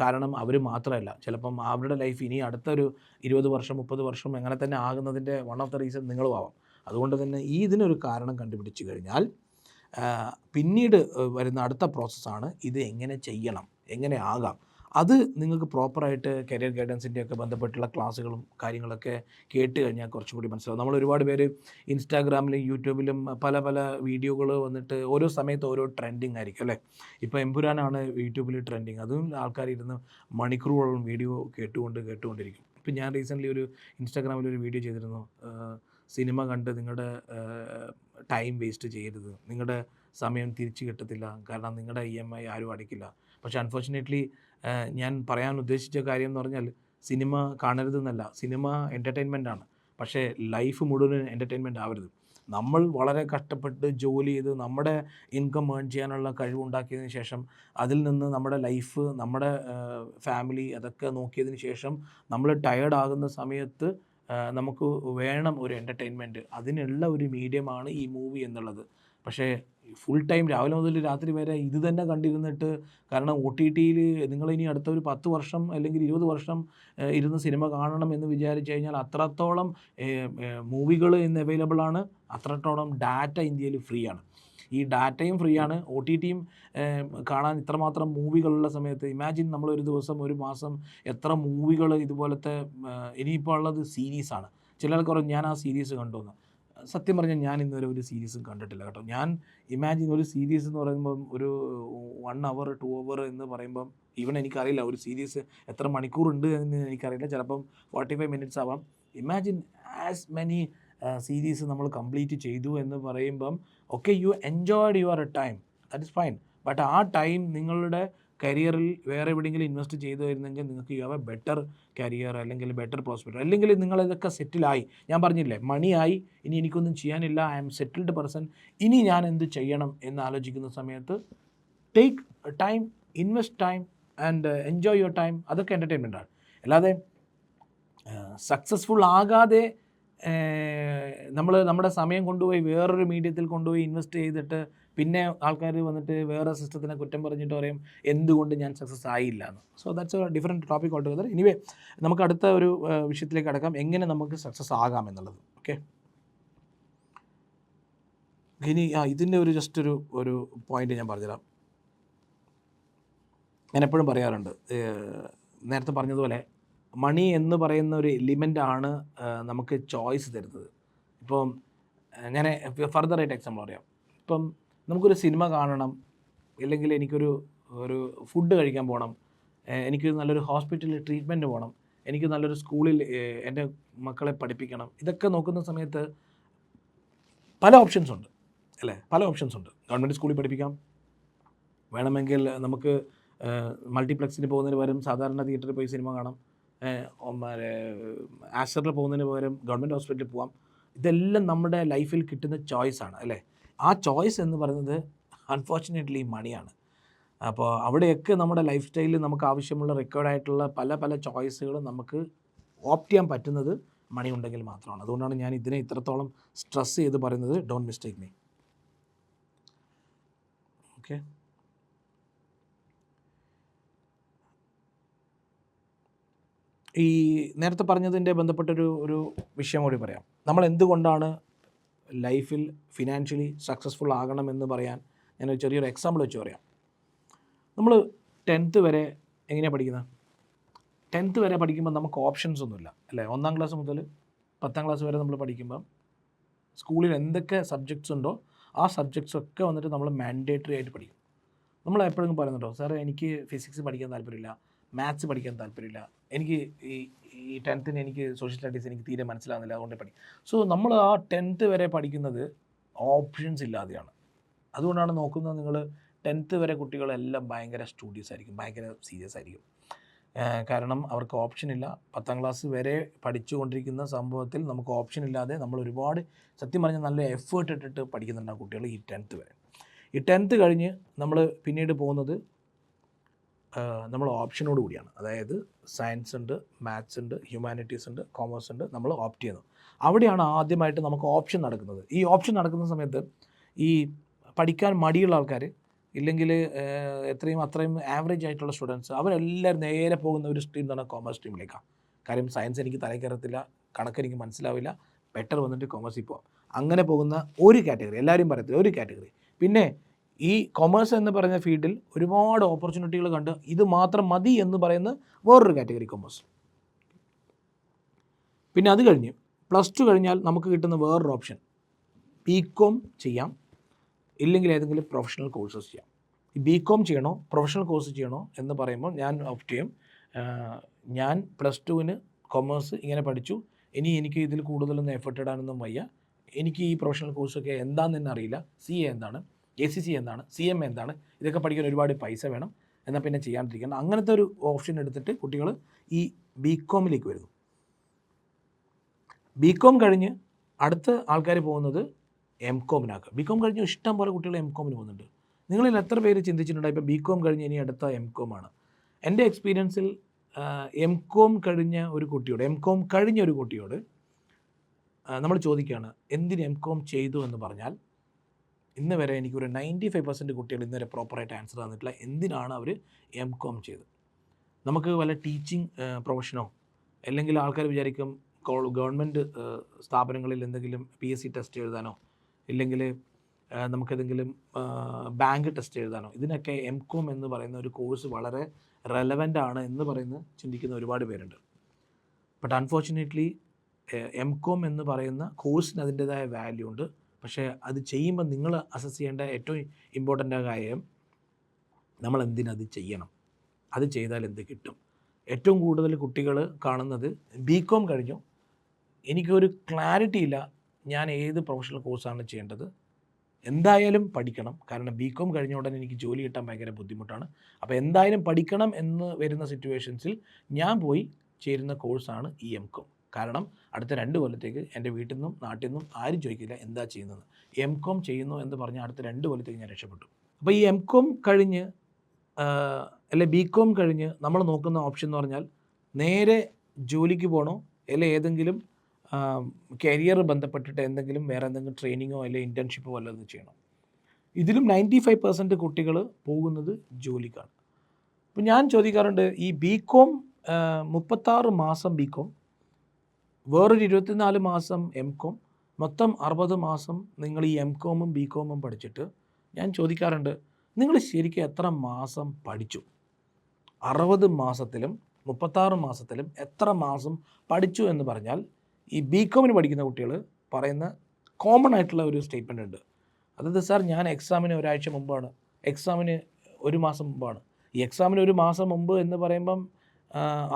കാരണം അവർ മാത്രമല്ല. ചിലപ്പം അവരുടെ ലൈഫ് ഇനി അടുത്തൊരു 20 വർഷം 30 വർഷം അങ്ങനെ തന്നെ ആകുന്നതിൻ്റെ വൺ ഓഫ് ദ റീസൺ നിങ്ങളും ആവാം. അതുകൊണ്ട് തന്നെ ഇതിനൊരു കാരണം കണ്ടുപിടിച്ച് കഴിഞ്ഞാൽ പിന്നീട് വരുന്ന അടുത്ത പ്രോസസ്സാണ് ഇത് എങ്ങനെ ചെയ്യണം, എങ്ങനെ ആകാം. അത് നിങ്ങൾക്ക് പ്രോപ്പറായിട്ട് കരിയർ ഗൈഡൻസിൻ്റെയൊക്കെ ബന്ധപ്പെട്ടുള്ള ക്ലാസ്സുകളും കാര്യങ്ങളൊക്കെ കേട്ട് കഴിഞ്ഞാൽ കുറച്ചും കൂടി മനസ്സിലാവും. നമ്മൾ ഒരുപാട് പേര് ഇൻസ്റ്റാഗ്രാമിലും യൂട്യൂബിലും പല വീഡിയോകൾ വന്നിട്ട് ഓരോ സമയത്ത് ഓരോ ട്രെൻഡിങ് ആയിരിക്കും അല്ലേ. ഇപ്പോൾ എമ്പുരാനാണ് യൂട്യൂബിൽ ട്രെൻഡിങ്. അതും ആൾക്കാരിരുന്ന് മണിക്കൂറുകളോളം വീഡിയോ കേട്ടുകൊണ്ടിരിക്കും. ഇപ്പം ഞാൻ റീസെൻ്റ്ലി ഒരു ഇൻസ്റ്റാഗ്രാമിൽ ഒരു വീഡിയോ ചെയ്തിരുന്നു, സിനിമ കണ്ട് നിങ്ങളുടെ ടൈം വേസ്റ്റ് ചെയ്യരുത്, നിങ്ങളുടെ സമയം തിരിച്ചു കിട്ടത്തില്ല, കാരണം നിങ്ങളുടെ EMI ആരും അടയ്ക്കില്ല. പക്ഷേ അൺഫോർച്ചുനേറ്റ്ലി ഞാൻ പറയാൻ ഉദ്ദേശിച്ച കാര്യം എന്ന് പറഞ്ഞാൽ, സിനിമ കാണരുതെന്നല്ല, സിനിമ എൻ്റർടൈൻമെൻറ്റാണ്. പക്ഷേ ലൈഫ് മുഴുവൻ എൻ്റർടൈൻമെൻറ്റ് ആവരുത്. നമ്മൾ വളരെ കഷ്ടപ്പെട്ട് ജോലി ചെയ്ത് നമ്മുടെ ഇൻകം ഏൺ ചെയ്യാനുള്ള കഴിവുണ്ടാക്കിയതിന് ശേഷം അതിൽ നിന്ന് നമ്മുടെ ലൈഫ്, നമ്മുടെ ഫാമിലി അതൊക്കെ നോക്കിയതിന് ശേഷം നമ്മൾ ടയേർഡ് ആകുന്ന സമയത്ത് നമുക്ക് വേണം ഒരു എൻ്റർടൈൻമെൻറ്റ്. അതിനുള്ള ഒരു മീഡിയമാണ് ഈ മൂവി എന്നുള്ളത്. പക്ഷേ ഫുൾ ടൈം രാവിലെ മുതൽ രാത്രി വരെ ഇത് തന്നെ കണ്ടിരുന്നിട്ട്, കാരണം OTTയിൽ നിങ്ങളിനി അടുത്ത ഒരു 10 വർഷം അല്ലെങ്കിൽ 20 വർഷം ഇരുന്ന് സിനിമ കാണണം എന്ന് വിചാരിച്ചു കഴിഞ്ഞാൽ അത്രത്തോളം മൂവികൾ ഇന്ന് അവൈലബിൾ ആണ്, അത്രത്തോളം ഡാറ്റ ഇന്ത്യയിൽ ഫ്രീ ആണ്. ഈ ഡാറ്റയും ഫ്രീ ആണ്, OTTയും കാണാൻ ഇത്രമാത്രം മൂവികളുള്ള സമയത്ത് ഇമാജിൻ നമ്മളൊരു ദിവസം ഒരു മാസം എത്ര മൂവികൾ ഇതുപോലത്തെ. ഇനിയിപ്പോൾ ഉള്ളത് സീരീസാണ്. ചില ആൾക്കാർ ഞാൻ ആ സീരീസ് കണ്ടുവന്ന്. സത്യം പറഞ്ഞാൽ ഞാൻ ഇന്നുവരെ ഒരു സീരീസും കണ്ടിട്ടില്ല കേട്ടോ. ഞാൻ ഇമാജിൻ ഒരു സീരീസ് എന്ന് പറയുമ്പം ഒരു 1 hour 2 hour എന്ന് പറയുമ്പം, ഈവൻ എനിക്കറിയില്ല ഒരു സീരീസ് എത്ര മണിക്കൂറുണ്ട് എന്ന് എനിക്കറിയില്ല, ചിലപ്പം 45 minutes ആവാം. ഇമാജിൻ ആസ് മെനി സീരീസ് നമ്മൾ കംപ്ലീറ്റ് ചെയ്തു എന്ന് പറയുമ്പം, okay, U enjoyed your time, that is fine. But ആ ടൈം നിങ്ങളുടെ കരിയറിൽ വേറെ എവിടെയെങ്കിലും ഇൻവെസ്റ്റ് ചെയ്തു വരുന്നെങ്കിൽ നിങ്ങൾക്ക് you have A better career, അല്ലെങ്കിൽ ബെറ്റർ പ്രോസ്പെക്റ്റ്. അല്ലെങ്കിൽ നിങ്ങളിതൊക്കെ സെറ്റിലായി, ഞാൻ പറഞ്ഞില്ലേ മണിയായി, ഇനി എനിക്കൊന്നും ചെയ്യാനില്ല, ഐ എം സെറ്റിൽഡ് പേഴ്സൺ, ഇനി ഞാൻ എന്ത് ചെയ്യണം എന്ന് ആലോചിക്കുന്ന സമയത്ത് take time, invest time and enjoy your time. അതൊക്കെ എൻ്റർടൈൻമെൻറ്റാണ്. അല്ലാതെ സക്സസ്ഫുൾ ആകാതെ നമ്മുടെ സമയം കൊണ്ടുപോയി വേറൊരു മീഡിയത്തിൽ കൊണ്ടുപോയി ഇൻവെസ്റ്റ് ചെയ്തിട്ട് പിന്നെ ആൾക്കാർ വന്നിട്ട് വേറെ സിസ്റ്റത്തിനെ കുറ്റം പറഞ്ഞിട്ട് പറയും എന്തുകൊണ്ട് ഞാൻ സക്സസ് ആയില്ല എന്ന്. So that's a different topic all together. Anyway നമുക്ക് അടുത്ത ഒരു വിഷയത്തിലേക്ക് കടക്കാം, എങ്ങനെ നമുക്ക് സക്സസ് ആകാം എന്നുള്ളത്. ഓക്കെ, ഇനി ഇതിൻ്റെ ഒരു ജസ്റ്റ് ഒരു പോയിന്റ് ഞാൻ പറഞ്ഞുതരാം. ഞാൻ എപ്പോഴും പറയാറുണ്ട്, നേരത്തെ പറഞ്ഞതുപോലെ മണി എന്ന് പറയുന്ന ഒരു എലിമെൻ്റാണ് നമുക്ക് ചോയ്സ് തരുന്നത്. ഇപ്പം ഞാൻ ഫർദറായിട്ട് എക്സാമ്പിൾ പറയാം. ഇപ്പം നമുക്കൊരു സിനിമ കാണണം, ഇല്ലെങ്കിൽ എനിക്കൊരു ഫുഡ് കഴിക്കാൻ പോകണം, എനിക്ക് നല്ലൊരു ഹോസ്പിറ്റലിൽ ട്രീറ്റ്മെൻറ്റ് പോകണം, എനിക്ക് നല്ലൊരു സ്കൂളിൽ എൻ്റെ മക്കളെ പഠിപ്പിക്കണം. ഇതൊക്കെ നോക്കുന്ന സമയത്ത് പല ഓപ്ഷൻസ് ഉണ്ട് അല്ലേ? പല ഓപ്ഷൻസ് ഉണ്ട്. ഗവൺമെൻറ് സ്കൂളിൽ പഠിപ്പിക്കാം, വേണമെങ്കിൽ നമുക്ക് മൾട്ടിപ്ലക്സിന് പോകുന്നതിന് പകരം സാധാരണ തിയേറ്ററിൽ പോയി സിനിമ കാണാം, ആസ്റ്ററിൽ പോകുന്നതിന് പകരം ഗവൺമെൻറ് ഹോസ്പിറ്റലിൽ പോകാം. ഇതെല്ലാം നമ്മുടെ ലൈഫിൽ കിട്ടുന്ന ചോയ്സാണ് അല്ലേ? ആ ചോയ്സ് എന്ന് പറയുന്നത് അൺഫോർച്ചുനേറ്റ്ലി മണിയാണ്. അപ്പോൾ അവിടെയൊക്കെ നമ്മുടെ ലൈഫ് സ്റ്റൈലിൽ നമുക്ക് ആവശ്യമുള്ള റിക്വയർഡായിട്ടുള്ള പല പല ചോയ്സുകളും നമുക്ക് ഓപ്റ്റ് ചെയ്യാൻ പറ്റുന്നത് മണി ഉണ്ടെങ്കിൽ മാത്രമാണ്. അതുകൊണ്ടാണ് ഞാൻ ഇതിനെ ഇത്രത്തോളം സ്ട്രെസ് ചെയ്ത് പറയുന്നത്, ഡോണ്ട് മിസ്റ്റേക്ക് മീ. ഓക്കെ, ഈ നേരത്തെ പറഞ്ഞതിൻ്റെ ബന്ധപ്പെട്ടൊരു വിഷയം കൂടി പറയാം. നമ്മൾ എന്തുകൊണ്ടാണ് ലൈഫിൽ ഫിനാൻഷ്യലി സക്സസ്ഫുൾ ആകണമെന്ന് പറയാൻ ഞാനൊരു ചെറിയൊരു എക്സാമ്പിൾ വെച്ച് പറയാം. നമ്മൾ 10th വരെ എങ്ങനെയാണ് പഠിക്കുന്നത്? 10th വരെ പഠിക്കുമ്പോൾ നമുക്ക് ഓപ്ഷൻസ് ഒന്നുമില്ല അല്ലേ? 1ാം ക്ലാസ് മുതൽ 10ാം ക്ലാസ് വരെ നമ്മൾ പഠിക്കുമ്പം സ്കൂളിൽ എന്തൊക്കെ സബ്ജക്ട്സ് ഉണ്ടോ ആ സബ്ജക്ട്സ് ഒക്കെ വന്നിട്ട് നമ്മൾ മാൻഡേറ്ററി ആയിട്ട് പഠിക്കും. നമ്മൾ എപ്പോഴും പറയുന്നുണ്ടോ, സാറേ എനിക്ക് ഫിസിക്സ് പഠിക്കാൻ താല്പര്യമില്ല, മാത്സ് പഠിക്കാൻ താല്പര്യമില്ല, എനിക്ക് ഈ 10th എനിക്ക് സോഷ്യൽ സ്റ്റഡീസ് എനിക്ക് തീരെ മനസ്സിലാകുന്നില്ല, അതുകൊണ്ട് പഠിക്കും. സോ നമ്മൾ ആ 10th വരെ പഠിക്കുന്നത് ഓപ്ഷൻസ് ഇല്ലാതെയാണ്. അതുകൊണ്ടാണ് നോക്കുന്നത്, നിങ്ങൾ 10th വരെ കുട്ടികളെല്ലാം ഭയങ്കര സ്റ്റുഡീസ് ആയിരിക്കും, ഭയങ്കര സീരിയസ് ആയിരിക്കും. കാരണം അവർക്ക് ഓപ്ഷനില്ല. 10ാം ക്ലാസ് വരെ പഠിച്ചുകൊണ്ടിരിക്കുന്ന സംഭവത്തിൽ നമുക്ക് ഓപ്ഷൻ ഇല്ലാതെ നമ്മൾ ഒരുപാട് സത്യം പറഞ്ഞാൽ നല്ല എഫേർട്ട് ഇട്ടിട്ട് പഠിക്കുന്നുണ്ടാകും കുട്ടികൾ ഈ 10th വരെ. ഈ 10th കഴിഞ്ഞ് നമ്മൾ പിന്നീട് പോകുന്നത് നമ്മൾ ഓപ്ഷനോട് കൂടിയാണ്. അതായത് സയൻസ് ഉണ്ട്, മാത്സ് ഉണ്ട്, ഹ്യൂമാനിറ്റീസ് ഉണ്ട്, കോമേഴ്സ് ഉണ്ട്, നമ്മൾ ഓപ്റ്റ് ചെയ്യുന്നു. അവിടെയാണ് ആദ്യമായിട്ട് നമുക്ക് ഓപ്ഷൻ നടക്കുന്നത്. ഈ ഓപ്ഷൻ നടക്കുന്ന സമയത്ത് ഈ പഠിക്കാൻ മടിയുള്ള ആൾക്കാർ, ഇല്ലെങ്കിൽ അത്രയും ആവറേജ് ആയിട്ടുള്ള സ്റ്റുഡൻസ്, അവരെല്ലാവരും നേരെ പോകുന്ന ഒരു സ്ട്രീം എന്ന് പറഞ്ഞാൽ കോമേഴ്സ് സ്ട്രീമിലേക്കാണ്. കാര്യം സയൻസ് എനിക്ക് തലയിൽ കയറത്തില്ല, കണക്ക് എനിക്ക് മനസ്സിലാവില്ല, ബെറ്റർ വന്നിട്ട് കോമേഴ്സിൽ പോകാം. അങ്ങനെ പോകുന്ന ഒരു കാറ്റഗറി, എല്ലാവരും പറയത്തില്ല, ഒരു കാറ്റഗറി. പിന്നെ ഈ കൊമേഴ്സ് എന്ന് പറയുന്ന ഫീൽഡിൽ ഒരുപാട് ഓപ്പർച്യൂണിറ്റികൾ കണ്ട് ഇത് മാത്രം മതി എന്ന് പറയുന്ന വേറൊരു കാറ്റഗറി കൊമേഴ്സ്. പിന്നെ അത് കഴിഞ്ഞ് +2 കഴിഞ്ഞാൽ നമുക്ക് കിട്ടുന്ന വേറൊരു ഓപ്ഷൻ, BCom ചെയ്യാം, ഇല്ലെങ്കിൽ ഏതെങ്കിലും പ്രൊഫഷണൽ കോഴ്സസ് ചെയ്യാം. ഈ BCom ചെയ്യണോ പ്രൊഫഷണൽ കോഴ്സ് ചെയ്യണോ എന്ന് പറയുമ്പോൾ ഞാൻ ഓപ്റ്റ് ചെയ്യും, ഞാൻ +2 കൊമേഴ്സ് ഇങ്ങനെ പഠിച്ചു, ഇനി എനിക്ക് ഇതിൽ കൂടുതലൊന്നും എഫർട്ട് ഇടാനൊന്നും വയ്യ, എനിക്ക് ഈ പ്രൊഫഷണൽ കോഴ്സൊക്കെ എന്താണെന്ന് തന്നെ അറിയില്ല, CA എന്താണ്, ACC എന്താണ്, CMA എന്താണ്, ഇതൊക്കെ പഠിക്കാൻ ഒരുപാട് പൈസ വേണം, എന്നാൽ പിന്നെ ചെയ്യാണ്ടിരിക്കണം. അങ്ങനത്തെ ഒരു ഓപ്ഷൻ എടുത്തിട്ട് കുട്ടികൾ ഈ BComലേക്ക് വരുന്നു. BCom കഴിഞ്ഞ് അടുത്ത ആൾക്കാർ പോകുന്നത് MComനാക്കുക. BCom കഴിഞ്ഞ് ഇഷ്ടം പോലെ കുട്ടികൾ MComന് പോകുന്നുണ്ട്. നിങ്ങളിൽ എത്ര പേര് ചിന്തിച്ചിട്ടുണ്ടോ ഇപ്പോൾ BCom കഴിഞ്ഞ് ഇനി അടുത്ത MCom ആണ്? എൻ്റെ എക്സ്പീരിയൻസിൽ MCom കഴിഞ്ഞ ഒരു കുട്ടിയോട് നമ്മൾ ചോദിക്കുകയാണ് എന്തിന് MCom ചെയ്തു എന്ന് പറഞ്ഞാൽ, ഇന്ന് വരെ എനിക്കൊരു 95% കുട്ടികൾ ഇന്നുവരെ പ്രോപ്പറായിട്ട് ആൻസർ തന്നിട്ടില്ല എന്തിനാണ് അവർ MCom ചെയ്തത്. നമുക്ക് വല്ല ടീച്ചിങ് പ്രൊഫഷനോ, അല്ലെങ്കിൽ ആൾക്കാർ വിചാരിക്കും ഗവൺമെൻറ് സ്ഥാപനങ്ങളിൽ എന്തെങ്കിലും PSC ടെസ്റ്റ് എഴുതാനോ, ഇല്ലെങ്കിൽ നമുക്കെന്തെങ്കിലും ബാങ്ക് ടെസ്റ്റ് എഴുതാനോ, ഇതിനൊക്കെ MCom എന്ന് പറയുന്ന ഒരു കോഴ്സ് വളരെ റെലവൻ്റ് ആണ് എന്ന് ചിന്തിക്കുന്ന ഒരുപാട് പേരുണ്ട്. ബട്ട് അൺഫോർച്ചുനേറ്റ്ലി MCom എന്ന് പറയുന്ന കോഴ്സിന് അതിൻ്റേതായ വാല്യൂ ഉണ്ട്. പക്ഷേ അത് ചെയ്യുമ്പോൾ നിങ്ങൾ അസസ് ചെയ്യേണ്ട ഏറ്റവും ഇമ്പോർട്ടൻ്റ് കാര്യം, നമ്മൾ എന്തിനത് ചെയ്യണം, അത് ചെയ്താൽ എന്ത് കിട്ടും. ഏറ്റവും കൂടുതൽ കുട്ടികൾ കാണുന്നത് BCom കഴിഞ്ഞു, എനിക്കൊരു ക്ലാരിറ്റി ഇല്ല ഞാൻ ഏത് പ്രൊഫഷണൽ കോഴ്സാണ് ചെയ്യേണ്ടത്, എന്തായാലും പഠിക്കണം, കാരണം BCom കഴിഞ്ഞ ഉടനെ എനിക്ക് ജോലി കിട്ടാൻ ഭയങ്കര ബുദ്ധിമുട്ടാണ്, അപ്പോൾ എന്തായാലും പഠിക്കണം എന്ന് വരുന്ന സിറ്റുവേഷൻസിൽ ഞാൻ പോയി ചേരുന്ന കോഴ്സാണ് ഈ MCom. കാരണം അടുത്ത 2 കൊല്ലത്തേക്ക് എൻ്റെ വീട്ടിൽ നിന്നും നാട്ടിൽ നിന്നും ആരും ചോദിക്കില്ല എന്താ ചെയ്യുന്നത്, MCom ചെയ്യുന്നു എന്ന് പറഞ്ഞാൽ അടുത്ത 2 കൊല്ലത്തേക്ക് ഞാൻ രക്ഷപ്പെട്ടു. അപ്പോൾ ഈ MCom കഴിഞ്ഞ് അല്ലെ BCom കഴിഞ്ഞ് നമ്മൾ നോക്കുന്ന ഓപ്ഷൻ എന്ന് പറഞ്ഞാൽ നേരെ ജോലിക്ക് പോകണോ, അല്ലെ ഏതെങ്കിലും കരിയർ ബന്ധപ്പെട്ടിട്ട് എന്തെങ്കിലും വേറെ എന്തെങ്കിലും ട്രെയിനിങ്ങോ അല്ലെങ്കിൽ ഇൻറ്റേൺഷിപ്പോ വല്ലതും ചെയ്യണം. ഇതിലും 95% കുട്ടികൾ പോകുന്നത് ജോലിക്കാണ്. അപ്പോൾ ഞാൻ ചോദിക്കാറുണ്ട്, ഈ ബികോം 36 മാസം ബികോം, വേറൊരു 24 മാസം എംകോം, മൊത്തം 60 മാസം നിങ്ങൾ ഈ എംകോമും ബികോമും പഠിച്ചിട്ട് ഞാൻ ചോദിക്കാറുണ്ട്, നിങ്ങൾ ശരിക്കും എത്ര മാസം പഠിച്ചു? 60 മാസത്തിലും 36 മാസത്തിലും എത്ര മാസം പഠിച്ചു എന്ന് പറഞ്ഞാൽ ഈ ബികോമിന് പഠിക്കുന്ന കുട്ടികൾ പറയുന്ന കോമൺ ആയിട്ടുള്ള ഒരു സ്റ്റേറ്റ്മെൻ്റ് ഉണ്ട്. അതായത്, സാർ ഞാൻ എക്സാമിന് ഒരാഴ്ച മുമ്പാണ്, എക്സാമിന് ഒരു മാസം മുമ്പാണ്. ഈ എക്സാമിന് ഒരു മാസം മുമ്പ് എന്ന് പറയുമ്പം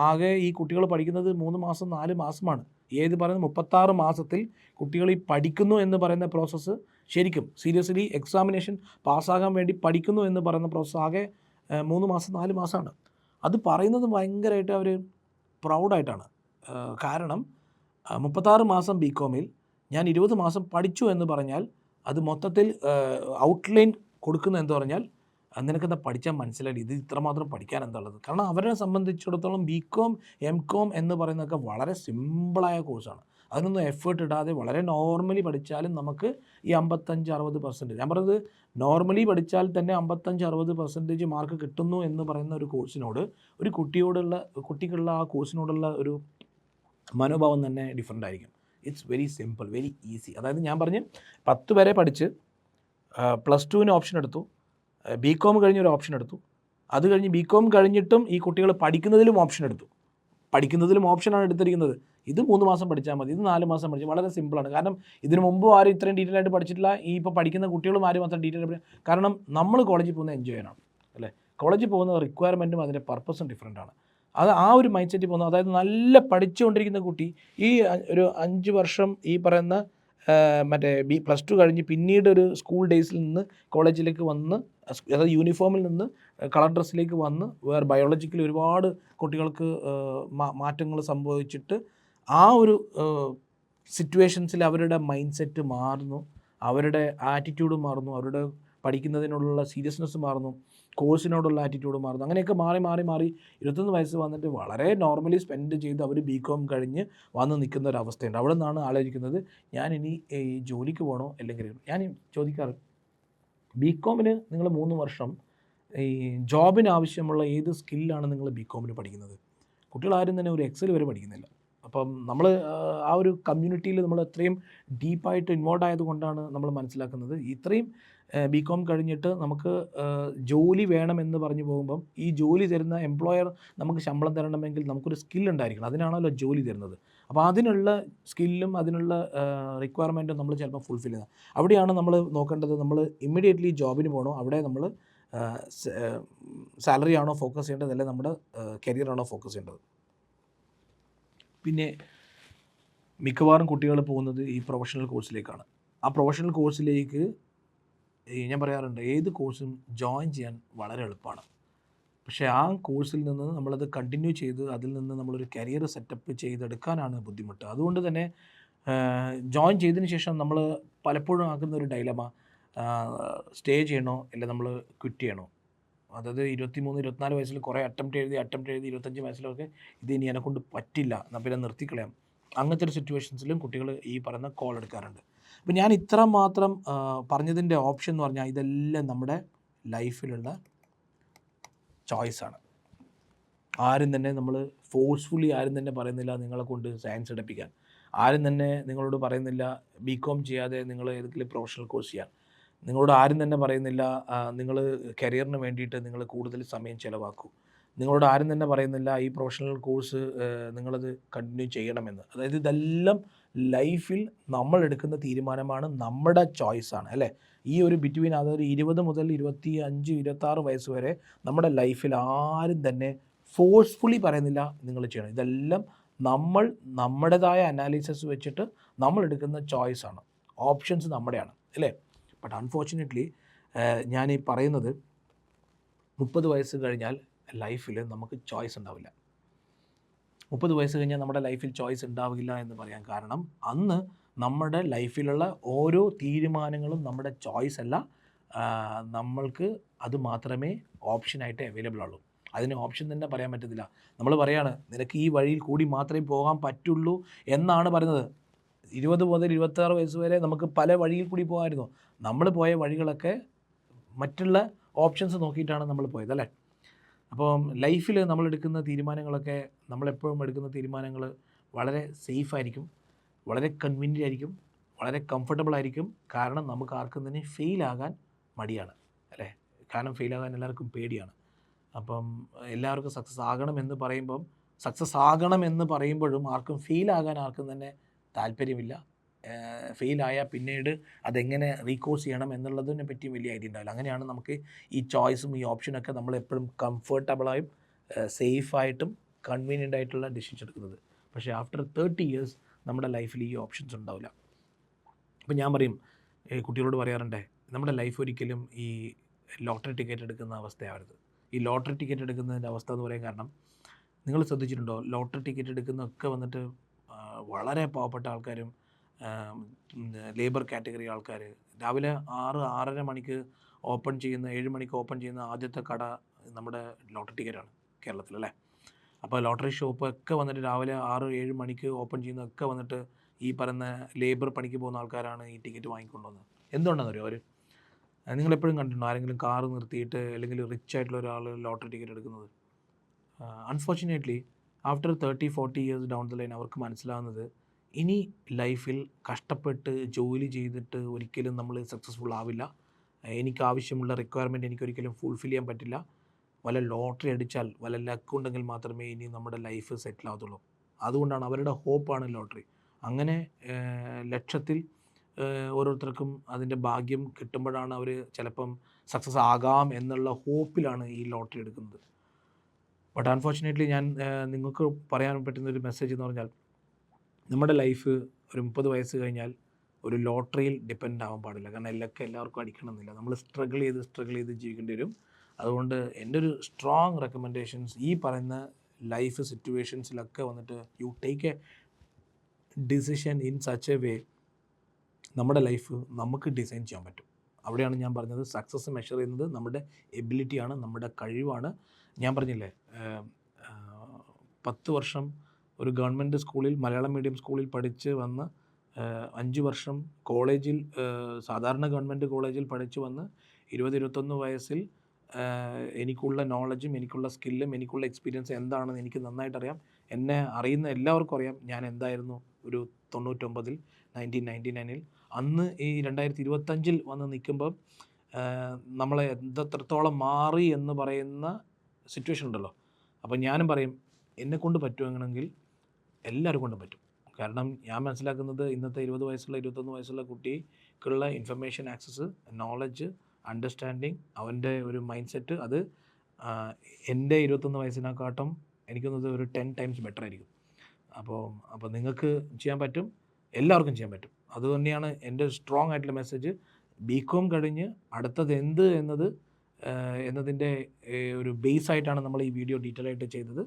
ആകെ ഈ കുട്ടികൾ പഠിക്കുന്നത് 3 മാസം 4 മാസമാണ്. ഏത് പറയുന്നത് 36 മാസത്തിൽ കുട്ടികൾ ഈ പഠിക്കുന്നു എന്ന് പറയുന്ന പ്രോസസ്സ് ശരിക്കും സീരിയസ്ലി എക്സാമിനേഷൻ പാസ്സാകാൻ വേണ്ടി പഠിക്കുന്നു എന്ന് പറയുന്ന പ്രോസസ്സ് ആകെ 3 മാസം 4 മാസമാണ്. അത് പറയുന്നത് ഭയങ്കരമായിട്ട് അവർ പ്രൗഡായിട്ടാണ്. കാരണം 36 മാസം ബികോമിൽ ഞാൻ 20 മാസം പഠിച്ചു എന്ന് പറഞ്ഞാൽ അത് മൊത്തത്തിൽ ഔട്ട്ലൈൻ കൊടുക്കുന്ന എന്ന് പറഞ്ഞാൽ നിനക്കെന്താ പഠിച്ചാൽ മനസ്സിലായി ഇത് ഇത്രമാത്രം പഠിക്കാൻ എന്താ ഉള്ളത്. കാരണം അവരെ സംബന്ധിച്ചിടത്തോളം ബികോം എംകോം എന്ന് പറയുന്നതൊക്കെ വളരെ സിമ്പിളായ കോഴ്സാണ്. അതിനൊന്നും എഫേർട്ട് ഇടാതെ വളരെ നോർമലി പഠിച്ചാലും നമുക്ക് ഈ 55-60%, ഞാൻ പറയുന്നത് നോർമലി പഠിച്ചാൽ തന്നെ 55-60% മാർക്ക് കിട്ടുന്നു എന്ന് പറയുന്ന ഒരു കോഴ്സിനോട് ഒരു കുട്ടിക്കുള്ള ആ കോഴ്സിനോടുള്ള ഒരു മനോഭാവം തന്നെ ഡിഫറെൻ്റ് ആയിരിക്കും. It's very simple, very easy. അതായത് ഞാൻ പറഞ്ഞ് 10 വരെ പഠിച്ച് +2 ഓപ്ഷൻ എടുത്തു, ബികോം കഴിഞ്ഞൊരു ഓപ്ഷൻ എടുത്തു, അത് കഴിഞ്ഞ് ബികോം കഴിഞ്ഞിട്ടും ഈ കുട്ടികൾ പഠിക്കുന്നതിലും ഓപ്ഷൻ എടുത്തു. പഠിക്കുന്നതിലും ഓപ്ഷനാണ് എടുത്തിരിക്കുന്നത്. ഇത് 3 മാസം പഠിച്ചാൽ മതി, ഇത് 4 മാസം പഠിച്ചാൽ വളരെ സിമ്പിളാണ്. കാരണം ഇതിനു മുമ്പ് ആരും ഇത്രയും ഡീറ്റെയിൽ ആയിട്ട് പഠിച്ചിട്ടില്ല. ഈ ഇപ്പോൾ പഠിക്കുന്ന കുട്ടികളും ആരും അത്ര ഡീറ്റെയിൽ ആയിട്ട്, കാരണം നമ്മൾ കോളേജിൽ പോകുന്നത് എൻജോയ് ചെയ്യാനാണ് അല്ലേ. കോളേജിൽ പോകുന്ന റിക്വയർമെൻറ്റും അതിൻ്റെ പർപ്പസും ഡിഫറെൻ്റ് ആണ്. അത് ആ ഒരു മൈൻഡ് സെറ്റിൽ പോകുന്നത്. അതായത് നല്ല പഠിച്ചുകൊണ്ടിരിക്കുന്ന കുട്ടി ഈ ഒരു 5 വർഷം ഈ പറയുന്ന മറ്റേ +2 കഴിഞ്ഞ് പിന്നീട് ഒരു സ്കൂൾ ഡേയ്സിൽ നിന്ന് കോളേജിലേക്ക് വന്ന്, അതായത് യൂണിഫോമിൽ നിന്ന് കളർ ഡ്രസ്സിലേക്ക് വന്ന് വേറെ ബയോളജിക്കലി ഒരുപാട് കുട്ടികൾക്ക് മാറ്റങ്ങൾ സംഭവിച്ചിട്ട് ആ ഒരു സിറ്റുവേഷൻസിൽ അവരുടെ മൈൻഡ് സെറ്റ് മാറുന്നു, അവരുടെ ആറ്റിറ്റ്യൂഡ് മാറുന്നു, അവരുടെ പഠിക്കുന്നതിനോടുള്ള സീരിയസ്നെസ് മാറുന്നു, കോഴ്സിനോടുള്ള ആറ്റിറ്റ്യൂഡ് മാറുന്നു. അങ്ങനെയൊക്കെ മാറി 21 വയസ്സ് വന്നിട്ട് വളരെ നോർമലി സ്പെൻഡ് ചെയ്ത് അവർ ബികോം കഴിഞ്ഞ് വന്ന് നിൽക്കുന്ന ഒരു അവസ്ഥയുണ്ട്. അവിടെ നിന്നാണ് ആലോചിക്കുന്നത്, ഞാൻ ഇനി ഈ ജോലിക്ക് പോകണോ അല്ലെങ്കിൽ. ഞാൻ ചോദിക്കാറ്, ബികോമിന് നിങ്ങൾ 3 വർഷം ഈ ജോബിന് ആവശ്യമുള്ള ഏത് സ്കില്ലാണ് നിങ്ങൾ ബികോമിന് പഠിക്കുന്നത്? കുട്ടികളാരും തന്നെ ഒരു എക്സൽ വരെ പഠിക്കുന്നില്ല. അപ്പം നമ്മൾ ആ ഒരു കമ്മ്യൂണിറ്റിയിൽ നമ്മൾ അത്രയും ഡീപ്പായിട്ട് ഇൻവോൾവ് ആയതുകൊണ്ടാണ് നമ്മൾ മനസ്സിലാക്കുന്നത്, ഇത്രയും ബികോം കഴിഞ്ഞിട്ട് നമുക്ക് ജോലി വേണമെന്ന് പറഞ്ഞു പോകുമ്പം ഈ ജോലി തരുന്ന എംപ്ലോയർ നമുക്ക് ശമ്പളം തരണമെങ്കിൽ നമുക്കൊരു സ്കിൽ ഉണ്ടായിരിക്കണം. അതിനാണല്ലോ ജോലി തരുന്നത്. അപ്പോൾ അതിനുള്ള സ്കില്ലും അതിനുള്ള റിക്വയർമെൻറ്റും നമ്മൾ ചിലപ്പോൾ ഫുൾഫിൽ ചെയ്യുന്നത്. അവിടെയാണ് നമ്മൾ നോക്കേണ്ടത്. നമ്മൾ ഇമ്മീഡിയറ്റ്ലി ജോബിന് പോകണോ, അവിടെ നമ്മൾ സാലറി ആണോ ഫോക്കസ് ചെയ്യേണ്ടത്, അല്ലെങ്കിൽ നമ്മുടെ കരിയറാണോ ഫോക്കസ് ചെയ്യേണ്ടത്? പിന്നെ മിക്കവാറും കുട്ടികൾ പോകുന്നത് ഈ പ്രൊഫഷണൽ കോഴ്സിലേക്കാണ്. ആ പ്രൊഫഷണൽ കോഴ്സിലേക്ക് ഞാൻ പറയാറുണ്ട്, ഏത് കോഴ്സും ജോയിൻ ചെയ്യാൻ വളരെ എളുപ്പമാണ്. പക്ഷേ ആ കോഴ്സിൽ നിന്ന് നമ്മളത് കണ്ടിന്യൂ ചെയ്ത് അതിൽ നിന്ന് നമ്മളൊരു കരിയർ സെറ്റപ്പ് ചെയ്തെടുക്കാനാണ് ബുദ്ധിമുട്ട്. അതുകൊണ്ട് തന്നെ ജോയിൻ ചെയ്തതിന് ശേഷം നമ്മൾ പലപ്പോഴും ആക്കുന്ന ഒരു ഡൈലമ, സ്റ്റേ ചെയ്യണോ അല്ല നമ്മൾ ക്വിറ്റ് ചെയ്യണോ. അതായത് 23-24 വയസ്സിൽ കുറേ അറ്റംപ്റ്റ് എഴുതി 25 വയസ്സിലൊക്കെ ഇത് ഇനി എന്നെക്കൊണ്ട് പറ്റില്ല, എന്നാൽ പിന്നെ നിർത്തിക്കളയാം. അങ്ങനത്തെ ഒരു സിറ്റുവേഷൻസിലും കുട്ടികൾ ഈ പറയുന്ന കോൾ എടുക്കാറുണ്ട്. അപ്പോൾ ഞാൻ ഇത്ര മാത്രം പറഞ്ഞതിൻ്റെ ഓപ്ഷൻ എന്ന് പറഞ്ഞാൽ ഇതെല്ലാം നമ്മുടെ ലൈഫിലുള്ള ചോയ്സാണ്. ആരും തന്നെ നമ്മൾ ഫോഴ്സ്ഫുള്ളി ആരും തന്നെ പറയുന്നില്ല നിങ്ങളെ കൊണ്ട് സയൻസ് എടുപ്പിക്കാൻ. ആരും തന്നെ നിങ്ങളോട് പറയുന്നില്ല ബികോം ചെയ്യാതെ നിങ്ങൾ ഏതെങ്കിലും പ്രൊഫഷണൽ കോഴ്സ് ചെയ്യാൻ. നിങ്ങളോട് ആരും തന്നെ പറയുന്നില്ല നിങ്ങൾ കരിയറിന് വേണ്ടിയിട്ട് നിങ്ങൾ കൂടുതൽ സമയം ചിലവാക്കൂ. നിങ്ങളോട് ആരും തന്നെ പറയുന്നില്ല ഈ പ്രൊഫഷണൽ കോഴ്സ് നിങ്ങളത് കണ്ടിന്യൂ ചെയ്യണമെന്ന്. അതായത് ഇതെല്ലാം ലൈഫിൽ നമ്മൾ എടുക്കുന്ന തീരുമാനമാണ്, നമ്മുടെ ചോയ്സാണ് അല്ലേ. ഈ ഒരു ബിറ്റ്വീൻ, അതായത് 20 മുതൽ 25-26 വയസ്സ് വരെ നമ്മുടെ ലൈഫിൽ ആരും തന്നെ ഫോഴ്സ്ഫുള്ളി പറയുന്നില്ല നിങ്ങൾ ചെയ്യണം. ഇതെല്ലാം നമ്മൾ നമ്മുടേതായ അനാലിസിസ് വെച്ചിട്ട് നമ്മൾ എടുക്കുന്ന ചോയ്സാണ്, ഓപ്ഷൻസ് നമ്മുടെയാണ് അല്ലേ. ബട്ട് അൺഫോർച്ചുനേറ്റ്ലി ഞാൻ ഈ പറയുന്നത് 30 വയസ്സ് കഴിഞ്ഞാൽ ലൈഫിൽ നമുക്ക് ചോയ്സ് ഉണ്ടാവില്ല. 30 വയസ്സ് കഴിഞ്ഞാൽ നമ്മുടെ ലൈഫിൽ ചോയ്സ് ഉണ്ടാവില്ല എന്ന് പറയാൻ കാരണം, അന്ന് നമ്മുടെ ലൈഫിലുള്ള ഓരോ തീരുമാനങ്ങളും നമ്മുടെ ചോയ്സ് അല്ല, നമ്മൾക്ക് അത് മാത്രമേ ഓപ്ഷനായിട്ട് അവൈലബിൾ ഉള്ളൂ. അതിന് ഓപ്ഷൻ തന്നെ പറയാൻ പറ്റത്തില്ല. നമ്മൾ പറയാണ് നിനക്ക് ഈ വഴിയിൽ കൂടി മാത്രമേ പോകാൻ പറ്റുള്ളൂ എന്നാണ് പറയുന്നത്. 20 മുതൽ 26 വയസ്സ് വരെ നമുക്ക് പല വഴിയിൽ കൂടി പോകാമായിരുന്നു. നമ്മൾ പോയ വഴികളൊക്കെ മറ്റുള്ള ഓപ്ഷൻസ് നോക്കിയിട്ടാണ് നമ്മൾ പോയത്, അല്ലേ? അപ്പം ലൈഫിൽ നമ്മളെടുക്കുന്ന തീരുമാനങ്ങളൊക്കെ, നമ്മളെപ്പോഴും എടുക്കുന്ന തീരുമാനങ്ങൾ വളരെ സേഫായിരിക്കും, വളരെ കൺവീനിയൻ്റ് ആയിരിക്കും, വളരെ കംഫർട്ടബിൾ ആയിരിക്കും. കാരണം നമുക്ക് ആർക്കും തന്നെ ഫെയിലാകാൻ മടിയാണ്, അല്ലേ? കാരണം ഫെയിലാകാൻ എല്ലാവർക്കും പേടിയാണ്. അപ്പം എല്ലാവർക്കും സക്സസ് ആകണമെന്ന് പറയുമ്പോഴും ആർക്കും ഫെയിലാകാൻ ആർക്കും തന്നെ താല്പര്യമില്ല. ഫെയിലായാൽ പിന്നീട് അതെങ്ങനെ റീകോഴ്സ് ചെയ്യണം എന്നുള്ളതിനെ പറ്റി വലിയ ഐഡിയ ഉണ്ടാവില്ല. അങ്ങനെയാണ് നമുക്ക് ഈ ചോയ്സും ഈ ഓപ്ഷനൊക്കെ നമ്മളെപ്പോഴും കംഫർട്ടബിളായും സേഫായിട്ടും കൺവീനിയൻ്റ് ആയിട്ടുള്ള ഡിസിഷൻ എടുക്കുന്നത്. പക്ഷേ ആഫ്റ്റർ 30 ഇയേഴ്സ് നമ്മുടെ ലൈഫിൽ ഈ ഓപ്ഷൻസ് ഉണ്ടാവില്ല. അപ്പം ഞാൻ പറയും, കുട്ടികളോട് പറയാറുണ്ടേ, നമ്മുടെ ലൈഫ് ഒരിക്കലും ഈ ലോട്ടറി ടിക്കറ്റ് എടുക്കുന്ന അവസ്ഥയാവരുത്. ഈ ലോട്ടറി ടിക്കറ്റ് എടുക്കുന്നതിൻ്റെ അവസ്ഥ എന്ന് പറയാൻ കാരണം, നിങ്ങൾ ശ്രദ്ധിച്ചിട്ടുണ്ടോ, ലോട്ടറി ടിക്കറ്റ് എടുക്കുന്നതൊക്കെ വന്നിട്ട് വളരെ പാവപ്പെട്ട ആൾക്കാരും ലേബർ കാറ്റഗറി ആൾക്കാർ. രാവിലെ 6-6:30 മണിക്ക് ഓപ്പൺ ചെയ്യുന്ന, 7 മണിക്ക് ഓപ്പൺ ചെയ്യുന്ന ആദ്യത്തെ കട നമ്മുടെ ലോട്ടറി ടിക്കറ്റാണ് കേരളത്തിൽ, അല്ലേ? അപ്പോൾ ലോട്ടറി ഷോപ്പൊക്കെ വന്നിട്ട് രാവിലെ 6-7 മണിക്ക് ഓപ്പൺ ചെയ്യുന്നതൊക്കെ വന്നിട്ട് ഈ പറയുന്ന ലേബർ പണിക്ക് പോകുന്ന ആൾക്കാരാണ് ഈ ടിക്കറ്റ് വാങ്ങിക്കൊണ്ടുവന്നത്. എന്തുകൊണ്ടാണെന്ന് അറിയോ? നിങ്ങളെപ്പോഴും കണ്ടിട്ടുണ്ടോ ആരെങ്കിലും കാറ് നിർത്തിയിട്ട് അല്ലെങ്കിൽ റിച്ച് ആയിട്ടുള്ള ഒരാൾ ലോട്ടറി ടിക്കറ്റ് എടുക്കുന്നത്? Unfortunately after 30-40 years down the line അവർക്ക് മനസ്സിലാവുന്നത്, ഇനി ലൈഫിൽ കഷ്ടപ്പെട്ട് ജോലി ചെയ്തിട്ട് ഒരിക്കലും നമ്മൾ സക്സസ്ഫുൾ ആവില്ല. എനിക്കാവശ്യമുള്ള റിക്വയർമെൻറ്റ് എനിക്കൊരിക്കലും ഫുൾഫിൽ ചെയ്യാൻ പറ്റില്ല. വല്ല ലോട്ടറി അടിച്ചാൽ, വല്ല ലക്ക് ഉണ്ടെങ്കിൽ മാത്രമേ ഇനി നമ്മുടെ ലൈഫ് സെറ്റിൽ ആകത്തുള്ളൂ. അതുകൊണ്ടാണ് അവരുടെ ഹോപ്പാണ് ലോട്ടറി. അങ്ങനെ ലക്ഷത്തിൽ ഓരോരുത്തർക്കും അതിൻ്റെ ഭാഗ്യം കിട്ടുമ്പോഴാണ് അവർ ചിലപ്പം സക്സസ് ആകാം എന്നുള്ള ഹോപ്പിലാണ് ഈ ലോട്ടറി എടുക്കുന്നത്. ബട്ട് അൺഫോർച്ചുനേറ്റ്ലി ഞാൻ നിങ്ങൾക്ക് പറയാൻ പറ്റുന്നൊരു മെസ്സേജ് എന്ന് പറഞ്ഞാൽ, നമ്മുടെ ലൈഫ് ഒരു 30 വയസ്സ് കഴിഞ്ഞാൽ ഒരു ലോട്ടറിയിൽ ഡിപ്പെൻഡ് ആവാൻ പാടില്ല. കാരണം എല്ലാവർക്കും അടിക്കണമെന്നില്ല. നമ്മൾ സ്ട്രഗിൾ ചെയ്ത് ജീവിക്കേണ്ടി വരും. അതുകൊണ്ട് എൻ്റെ ഒരു സ്ട്രോങ് റെക്കമെൻഡേഷൻസ്, ഈ പറയുന്ന ലൈഫ് സിറ്റുവേഷൻസിലൊക്കെ വന്നിട്ട് you take A decision in such a way നമ്മുടെ ലൈഫ് നമുക്ക് ഡിസൈൻ ചെയ്യാൻ പറ്റും. അവിടെയാണ് ഞാൻ പറഞ്ഞത്, സക്സസ് മെഷർ ചെയ്യുന്നത് നമ്മുടെ എബിലിറ്റിയാണ്, നമ്മുടെ കഴിവാണ്. ഞാൻ പറഞ്ഞില്ലേ, 10 വർഷം ഒരു ഗവൺമെൻറ് സ്കൂളിൽ, മലയാളം മീഡിയം സ്കൂളിൽ പഠിച്ച് വന്ന് 5 വർഷം കോളേജിൽ, സാധാരണ ഗവൺമെൻറ് കോളേജിൽ പഠിച്ച് വന്ന് 20-21 വയസ്സിൽ എനിക്കുള്ള നോളജും എനിക്കുള്ള സ്കില്ലും എനിക്കുള്ള എക്സ്പീരിയൻസ് എന്താണെന്ന് എനിക്ക് നന്നായിട്ടറിയാം. എന്നെ അറിയുന്ന എല്ലാവർക്കും അറിയാം ഞാൻ എന്തായിരുന്നു ഒരു 99-ൽ, 1999-ൽ. അന്ന് ഈ 2025-ൽ വന്ന് നിൽക്കുമ്പോൾ നമ്മളെ എത്രത്തോളം മാറി എന്ന് പറയുന്ന സിറ്റുവേഷൻ ഉണ്ടല്ലോ. അപ്പോൾ ഞാനും പറയും, എന്നെക്കൊണ്ട് പറ്റുമെങ്കിൽ എല്ലാവരും കൊണ്ടും പറ്റും. കാരണം ഞാൻ മനസ്സിലാക്കുന്നത്, ഇന്നത്തെ 20 വയസ്സുള്ള 21 വയസ്സുള്ള കുട്ടിക്കുള്ള ഇൻഫർമേഷൻ ആക്സസ്, നോളജ്, അണ്ടർസ്റ്റാൻഡിങ്, അവൻ്റെ ഒരു മൈൻഡ് സെറ്റ്, അത് എൻ്റെ 21 വയസ്സിനെക്കാട്ടും എനിക്കൊന്നത് ഒരു 10 ടൈംസ് ബെറ്റർ ആയിരിക്കും. അപ്പോൾ നിങ്ങൾക്ക് ചെയ്യാൻ പറ്റും, എല്ലാവർക്കും ചെയ്യാൻ പറ്റും. അതുതന്നെയാണ് എൻ്റെ സ്ട്രോങ് ആയിട്ടുള്ള മെസ്സേജ്. BCom കഴിഞ്ഞ് അടുത്തത് എന്ത് എന്നതിൻ്റെ ഒരു ബേസ് ആയിട്ടാണ് നമ്മൾ ഈ വീഡിയോ ഡീറ്റെയിൽ ആയിട്ട് ചെയ്തത്.